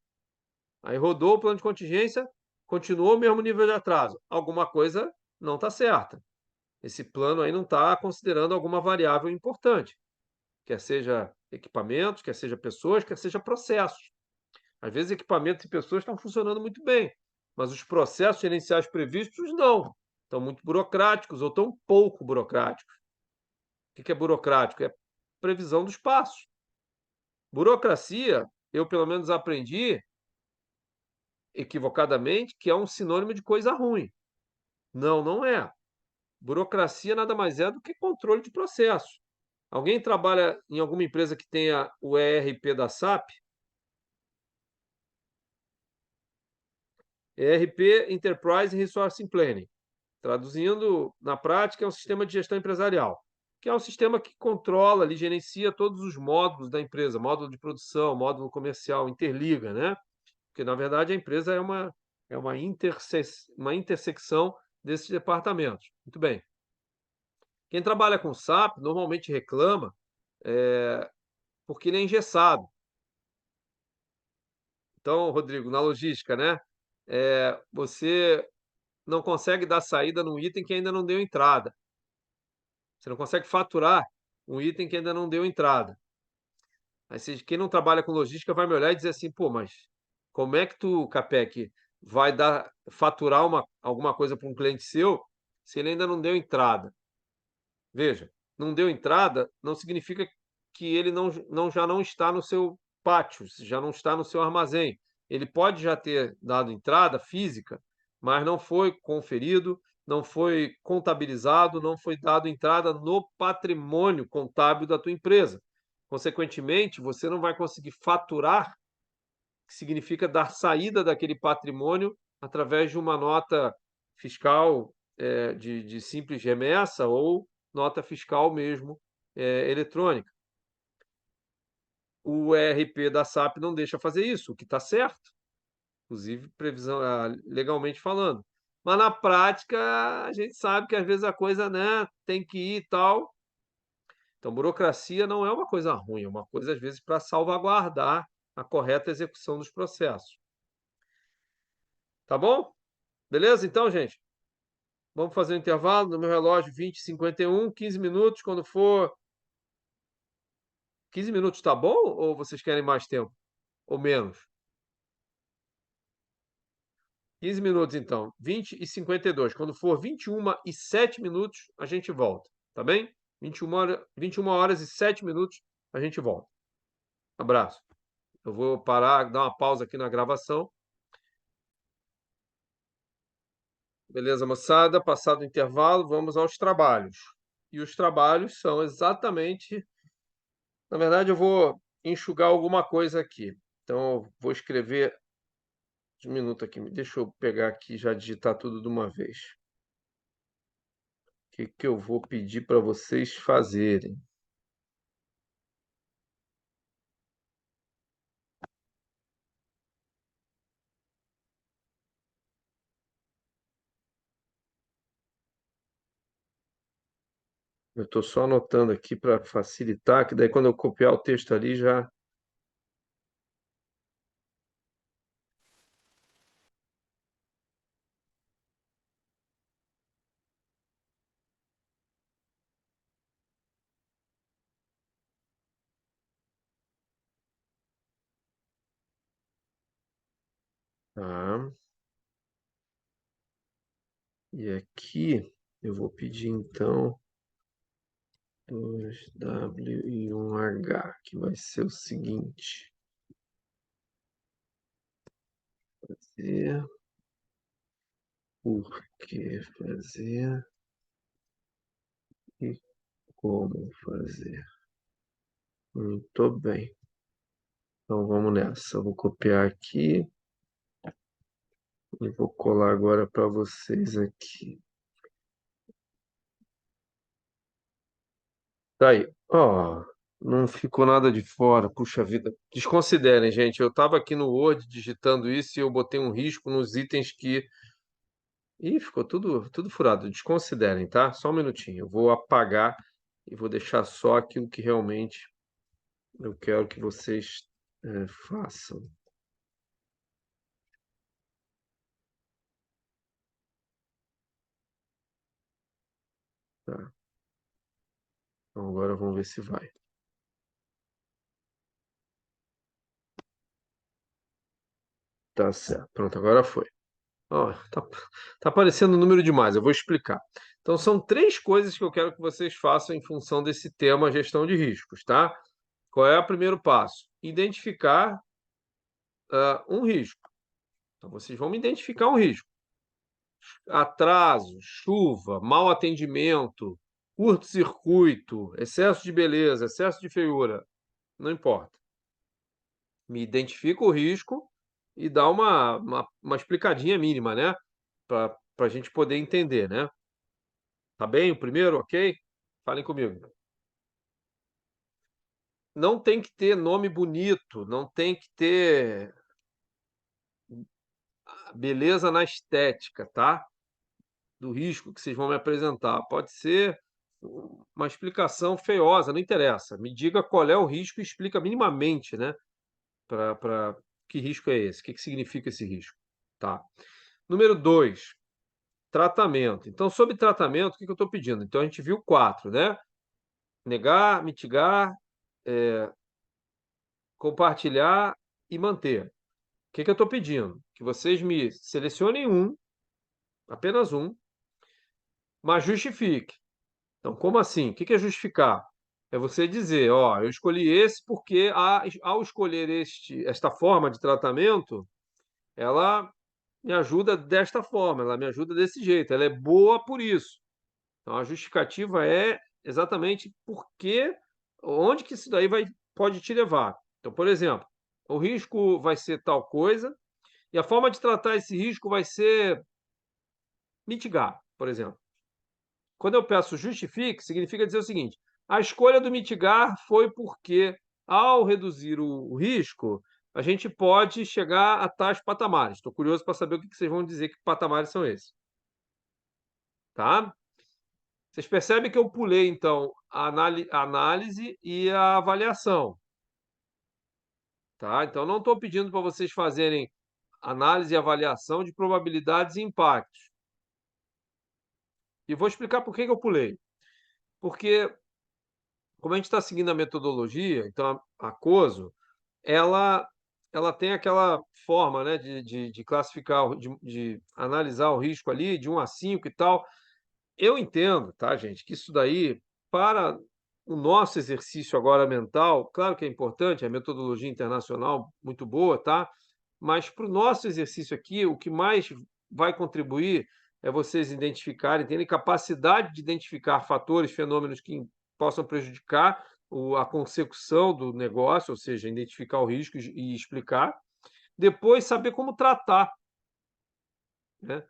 Aí rodou o plano de contingência, continuou o mesmo nível de atraso. Alguma coisa não está certa. Esse plano aí não está considerando alguma variável importante, quer seja equipamentos, quer seja pessoas, quer seja processos. Às vezes equipamentos e pessoas estão funcionando muito bem, mas os processos gerenciais previstos não. Estão muito burocráticos ou estão pouco burocráticos. O que é burocrático? É previsão dos passos. Burocracia, eu pelo menos aprendi equivocadamente que é um sinônimo de coisa ruim. Não, não é. Burocracia nada mais é do que controle de processo. Alguém trabalha em alguma empresa que tenha o ERP da SAP? ERP, Enterprise Resource Planning. Traduzindo, na prática, é um sistema de gestão empresarial, que é um sistema que controla, ali, gerencia todos os módulos da empresa, módulo de produção, módulo comercial, interliga, né? Porque, na verdade, a empresa é uma intersecção desses departamentos. Muito bem. Quem trabalha com SAP normalmente reclama porque ele é engessado. Então, Rodrigo, na logística, né? Você não consegue dar saída num item que ainda não deu entrada. Você não consegue faturar um item que ainda não deu entrada. Aí, quem não trabalha com logística vai me olhar e dizer assim, pô, mas como é que tu, Capec, vai faturar alguma coisa para um cliente seu se ele ainda não deu entrada? Veja, não deu entrada não significa que ele já não está no seu pátio, já não está no seu armazém. Ele pode já ter dado entrada física, mas não foi conferido, não foi contabilizado, não foi dado entrada no patrimônio contábil da tua empresa. Consequentemente, você não vai conseguir faturar, que significa dar saída daquele patrimônio através de uma nota fiscal de simples remessa ou nota fiscal mesmo eletrônica. O ERP da SAP não deixa fazer isso, o que está certo, inclusive previsão, legalmente falando. Mas na prática, a gente sabe que às vezes a coisa, né, tem que ir e tal. Então, burocracia não é uma coisa ruim, é uma coisa, às vezes, para salvaguardar a correta execução dos processos. Tá bom? Beleza, então, gente? Vamos fazer um intervalo no meu relógio 20h51, 15 minutos, quando for 15 minutos, tá bom? Ou vocês querem mais tempo? Ou menos? 15 minutos, então. 20h52. Quando for 21h07, a gente volta. Tá bem? 21 horas e 7 minutos, a gente volta. Abraço. Eu vou parar, dar uma pausa aqui na gravação. Beleza, moçada? Passado o intervalo, vamos aos trabalhos. E os trabalhos são exatamente. Na verdade, eu vou enxugar alguma coisa aqui. Então, eu vou escrever. Um minuto aqui. Deixa eu pegar aqui e já digitar tudo de uma vez. O que que eu vou pedir para vocês fazerem? Eu estou só anotando aqui para facilitar, que daí quando eu copiar o texto ali já. Tá. E aqui eu vou pedir então 2W e 1H, que vai ser o seguinte. Fazer, por que fazer e como fazer. Muito bem. Então vamos nessa. Eu vou copiar aqui e vou colar agora para vocês aqui. Tá aí. Ó, não ficou nada de fora. Puxa vida. Desconsiderem, gente. Eu estava aqui no Word digitando isso e eu botei um risco nos itens que. Ih, ficou tudo furado. Desconsiderem, tá? Só um minutinho. Eu vou apagar e vou deixar só aquilo que realmente eu quero que vocês façam. Tá. Então agora vamos ver se vai. Tá certo. Pronto, agora foi. Ó, tá aparecendo número demais, eu vou explicar. Então, são três coisas que eu quero que vocês façam em função desse tema gestão de riscos, tá? Qual é o primeiro passo? Identificar um risco. Então, vocês vão me identificar um risco. Atraso, chuva, mau atendimento, curto-circuito, excesso de beleza, excesso de feiura, não importa. Me identifica o risco e dá uma explicadinha mínima, né? Para a gente poder entender, né? Tá bem? O primeiro, ok? Falem comigo. Não tem que ter nome bonito, não tem que ter beleza na estética, tá? Do risco que vocês vão me apresentar. Pode ser uma explicação feiosa, não interessa. Me diga qual é o risco e explica minimamente, né? Para que risco é esse? O que significa esse risco? Tá. Número 2, tratamento. Então, sobre tratamento, o que eu estou pedindo? Então, a gente viu 4, né? Negar, mitigar, compartilhar e manter. O que eu estou pedindo? Que vocês me selecionem um, apenas um, mas justifique. Então, como assim? O que é justificar? É você dizer, ó, eu escolhi esse porque ao escolher esta forma de tratamento, ela me ajuda desta forma, ela me ajuda desse jeito, ela é boa por isso. Então, a justificativa é exatamente porque, onde que isso daí pode te levar. Então, por exemplo, o risco vai ser tal coisa, e a forma de tratar esse risco vai ser mitigar, por exemplo. Quando eu peço justifique, significa dizer o seguinte: a escolha do mitigar foi porque, ao reduzir o risco, a gente pode chegar a tais patamares. Estou curioso para saber o que vocês vão dizer, que patamares são esses. Tá? Vocês percebem que eu pulei, então, a análise e a avaliação. Tá? Então, não estou pedindo para vocês fazerem análise e avaliação de probabilidades e impactos. E vou explicar por que que eu pulei. Porque, como a gente está seguindo a metodologia, então a COSO, ela, ela tem aquela forma, né, de classificar, de analisar o risco ali de 1 a 5 e tal. Eu entendo, tá, gente, que isso daí, para o nosso exercício agora mental, claro que é importante, a metodologia internacional muito boa, tá? Mas para o nosso exercício aqui, o que mais vai contribuir é vocês identificarem, terem capacidade de identificar fatores, fenômenos que possam prejudicar a consecução do negócio, ou seja, identificar o risco e explicar. Depois, saber como tratar, né?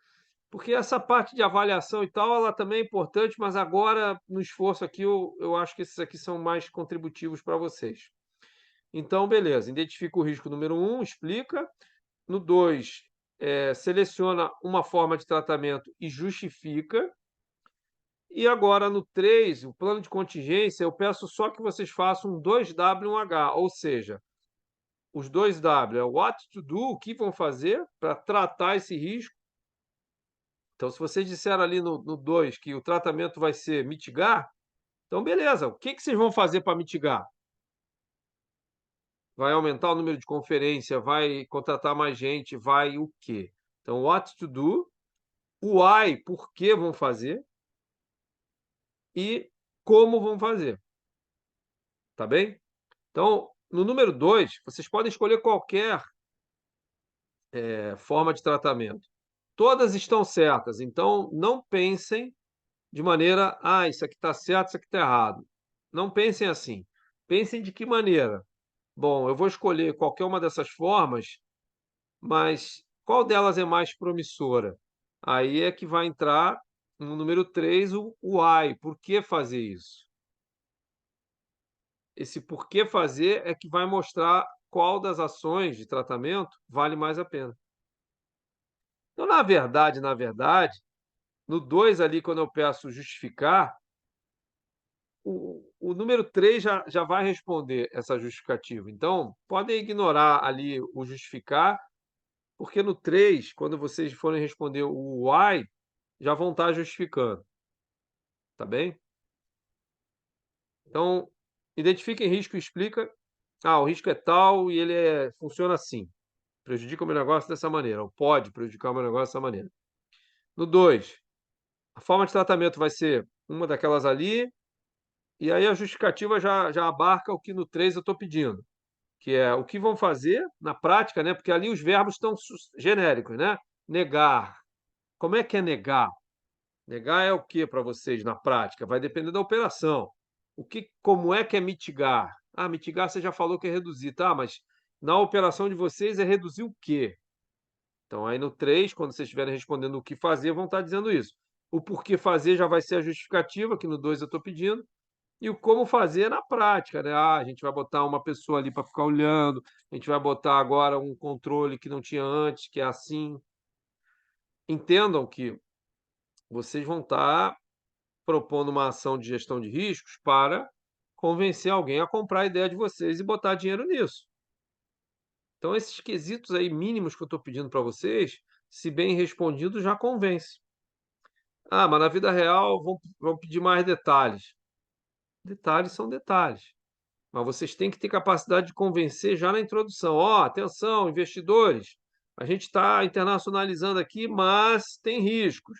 Porque essa parte de avaliação e tal, ela também é importante, mas agora, no esforço aqui, eu acho que esses aqui são mais contributivos para vocês. Então, beleza, identifica o risco número 1, explica. No 2, seleciona uma forma de tratamento e justifica. E agora, no 3, o plano de contingência, eu peço só que vocês façam um 2W e um H, ou seja, os 2W é what to do, o que vão fazer para tratar esse risco. Então, se vocês disseram ali no 2 que o tratamento vai ser mitigar, então beleza, o que que vocês vão fazer para mitigar? Vai aumentar o número de conferência, vai contratar mais gente, vai o quê? Então, what to do, o why, por que vão fazer, e como vão fazer. Tá bem? Então, no número 2, vocês podem escolher qualquer forma de tratamento. Todas estão certas, então não pensem de maneira, isso aqui está certo, isso aqui está errado. Não pensem assim. Pensem de que maneira? Bom, eu vou escolher qualquer uma dessas formas, mas qual delas é mais promissora? Aí é que vai entrar no número 3 o why, por que fazer isso? Esse por que fazer é que vai mostrar qual das ações de tratamento vale mais a pena. Então, na verdade, no 2 ali, quando eu peço justificar, o número 3 já vai responder essa justificativa. Então, podem ignorar ali o justificar, porque no 3, quando vocês forem responder o why, já vão estar justificando. Tá bem? Então, identifiquem risco e explica. O risco é tal e ele funciona assim. Prejudica o meu negócio dessa maneira, ou pode prejudicar o meu negócio dessa maneira. No 2, a forma de tratamento vai ser uma daquelas ali, e aí a justificativa já abarca o que no 3 eu estou pedindo, que é o que vão fazer na prática, né? Porque ali os verbos estão genéricos, né? Negar. Como é que é negar? Negar é o que para vocês na prática? Vai depender da operação. Como é que é mitigar? Mitigar você já falou que é reduzir, tá? Mas na operação de vocês é reduzir o quê? Então, aí no 3, quando vocês estiverem respondendo o que fazer, vão estar dizendo isso. O porquê fazer já vai ser a justificativa, que no 2 eu estou pedindo, e o como fazer na prática, né? A gente vai botar uma pessoa ali para ficar olhando, a gente vai botar agora um controle que não tinha antes, que é assim. Entendam que vocês vão estar propondo uma ação de gestão de riscos para convencer alguém a comprar a ideia de vocês e botar dinheiro nisso. Então, esses quesitos aí mínimos que eu estou pedindo para vocês, se bem respondidos, já convence. Mas na vida real vão pedir mais detalhes. Detalhes são detalhes. Mas vocês têm que ter capacidade de convencer já na introdução. Atenção, investidores, a gente está internacionalizando aqui, mas tem riscos.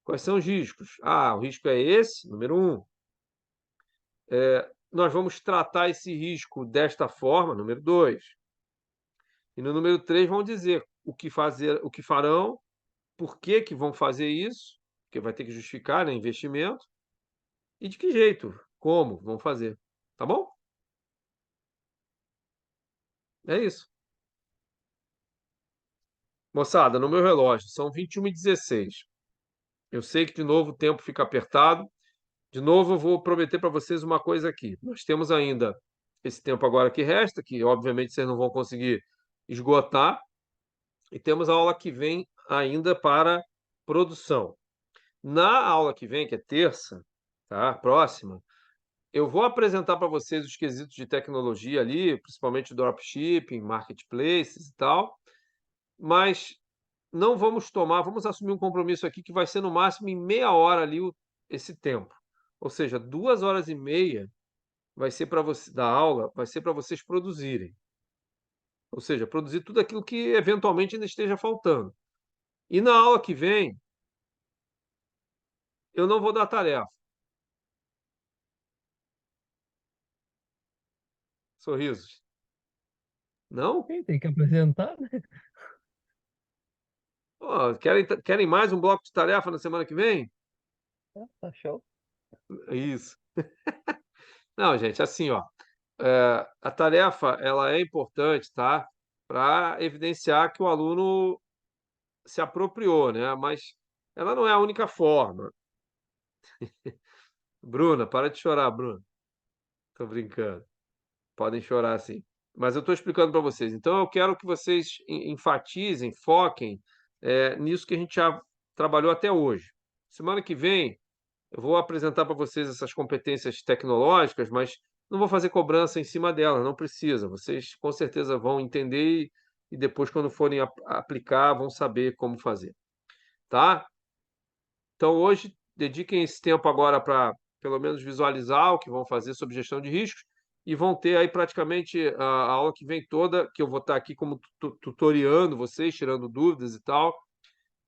Quais são os riscos? O risco é esse, número 1. Nós vamos tratar esse risco desta forma, número 2. E no número 3 vão dizer o que fazer, o que farão, por que que vão fazer isso, porque vai ter que justificar, né, investimento, e de que jeito, como vão fazer. Tá bom? É isso. Moçada, no meu relógio, são 21h16. Eu sei que, de novo, o tempo fica apertado. De novo, eu vou prometer para vocês uma coisa aqui. Nós temos ainda esse tempo agora que resta, que obviamente vocês não vão conseguir esgotar, e temos a aula que vem ainda para produção. Na aula que vem, que é terça, tá? Próxima, eu vou apresentar para vocês os quesitos de tecnologia ali, principalmente dropshipping, marketplaces e tal, mas não vamos vamos assumir um compromisso aqui que vai ser no máximo em meia hora ali esse tempo. Ou seja, 2 horas e meia vai ser para você da aula, vai ser para vocês produzirem. Ou seja, produzir tudo aquilo que eventualmente ainda esteja faltando. E na aula que vem, eu não vou dar tarefa. Sorrisos. Não? Tem que apresentar, né? Pô, querem mais um bloco de tarefa na semana que vem? Tá show. Isso. Não, gente, assim, ó, a tarefa ela é importante, tá? Para evidenciar que o aluno se apropriou, né? Mas ela não é a única forma. Bruna, para de chorar, Bruna. Tô brincando. Podem chorar sim. Mas eu estou explicando para vocês. Então, eu quero que vocês enfatizem, foquem, nisso que a gente já trabalhou até hoje. Semana que vem, eu vou apresentar para vocês essas competências tecnológicas, mas não vou fazer cobrança em cima delas, não precisa. Vocês com certeza vão entender e depois, quando forem aplicar, vão saber como fazer. Tá? Então, hoje, dediquem esse tempo agora para, pelo menos, visualizar o que vão fazer sobre gestão de riscos e vão ter aí praticamente a aula que vem toda, que eu vou estar aqui como tutoriando vocês, tirando dúvidas e tal,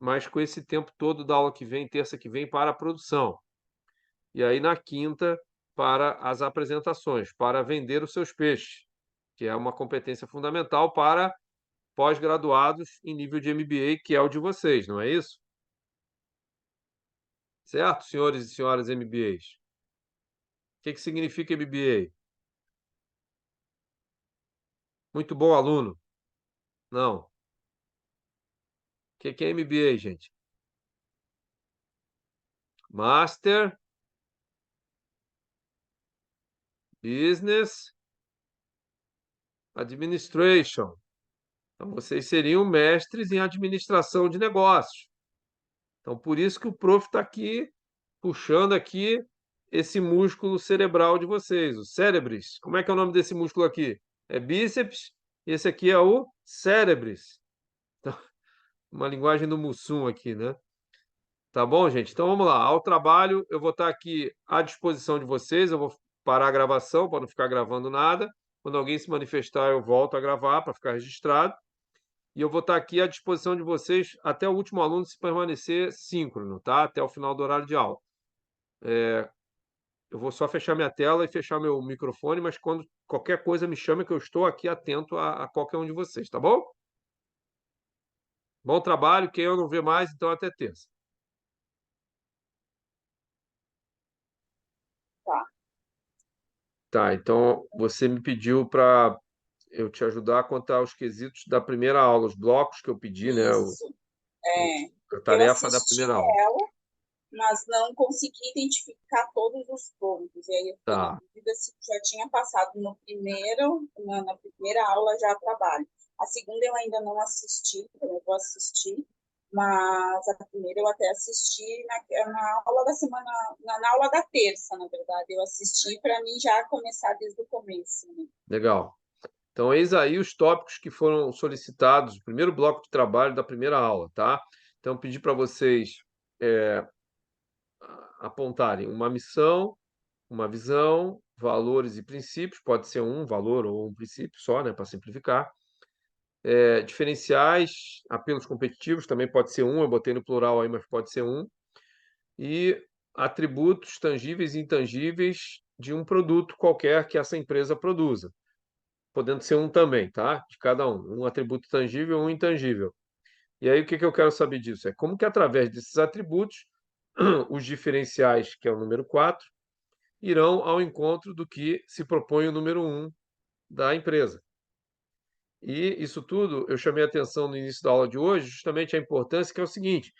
mas com esse tempo todo da aula que vem, terça que vem, para a produção. E aí, na quinta, para as apresentações, para vender os seus peixes, que é uma competência fundamental para pós-graduados em nível de MBA, que é o de vocês, não é isso? Certo, senhores e senhoras MBAs? O que significa MBA? Muito bom aluno? Não. O que é MBA, gente? Master Business Administration. Então, vocês seriam mestres em administração de negócios. Então, por isso que o prof está aqui, puxando aqui esse músculo cerebral de vocês, o cérebris. Como é que é o nome desse músculo aqui? É bíceps, e esse aqui é o cérebris. Então, uma linguagem do Mussum aqui, né? Tá bom, gente? Então vamos lá. Ao trabalho, eu vou estar aqui à disposição de vocês. Eu vou parar a gravação para não ficar gravando nada. Quando alguém se manifestar, eu volto a gravar para ficar registrado. E eu vou estar aqui à disposição de vocês até o último aluno se permanecer síncrono, tá? Até o final do horário de aula. Eu vou só fechar minha tela e fechar meu microfone, mas quando qualquer coisa me chame que eu estou aqui atento a qualquer um de vocês, tá bom? Bom trabalho. Quem eu não vê mais, então até terça. Tá. Tá, então você me pediu para eu te ajudar quanto aos quesitos da primeira aula, os blocos que eu pedi, né? Isso. A Eu tarefa da assisti primeira aula. ela, mas não consegui identificar todos os pontos. E aí eu fiquei na Tá, dúvida se já tinha passado no primeiro, na primeira aula já trabalho. A segunda eu ainda não assisti, então eu vou assistir, mas a primeira eu até assisti na aula da semana, na aula da terça, na verdade. Eu assisti para mim já começar desde o começo, né? legal. Então, eis aí os tópicos que foram solicitados, o primeiro bloco de trabalho da primeira aula, tá? Então, pedi para vocês apontarem uma missão, uma visão, valores e princípios, pode ser um valor ou um princípio só, né, para simplificar. Diferenciais, apelos competitivos, também pode ser um, eu botei no plural aí, mas pode ser um. E atributos tangíveis e intangíveis de um produto qualquer que essa empresa produza, podendo ser um também, tá? De cada um. Um atributo tangível e um intangível. E aí, o que eu quero saber disso? É como que, através desses atributos, os diferenciais, que é o número 4, irão ao encontro do que se propõe o número 1 da empresa. E isso tudo eu chamei a atenção no início da aula de hoje, justamente a importância, que é o seguinte: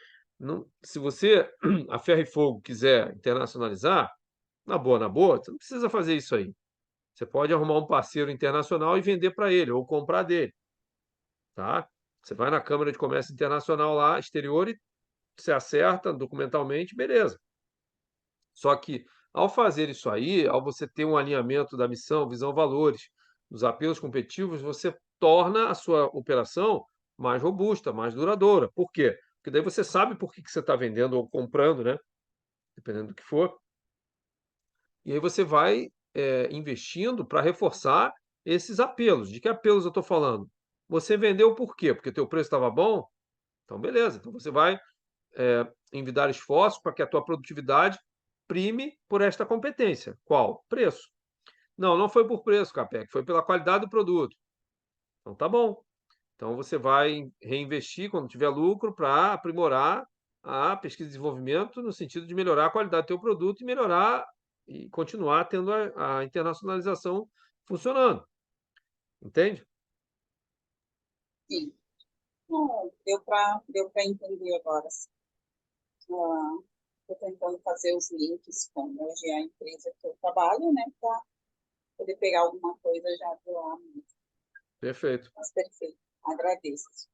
se você, a ferro e fogo, quiser internacionalizar, na boa, você não precisa fazer isso aí. Você pode arrumar um parceiro internacional e vender para ele, ou comprar dele, tá? Você vai na Câmara de Comércio Internacional lá, exterior, e você acerta documentalmente, beleza. Só que, ao fazer isso aí, ao você ter um alinhamento da missão, visão, valores, dos apelos competitivos, você torna a sua operação mais robusta, mais duradoura. Por quê? Porque daí você sabe por que você está vendendo ou comprando, né? Dependendo do que for. E aí você vai investindo para reforçar esses apelos. De que apelos eu estou falando? Você vendeu por quê? Porque teu preço estava bom? Então, beleza. Então, você vai envidar esforços para que a tua produtividade prime por esta competência. Qual? Preço. Não, não foi por preço, Capec, foi pela qualidade do produto. Então, tá bom. Então, você vai reinvestir quando tiver lucro para aprimorar a pesquisa e desenvolvimento no sentido de melhorar a qualidade do teu produto e melhorar e continuar tendo a internacionalização funcionando. Entende? Sim. Não, deu para entender agora. Estou tentando fazer os links com hoje a empresa que eu trabalho, né, para poder pegar alguma coisa já do lá. Perfeito. Mas perfeito. Agradeço.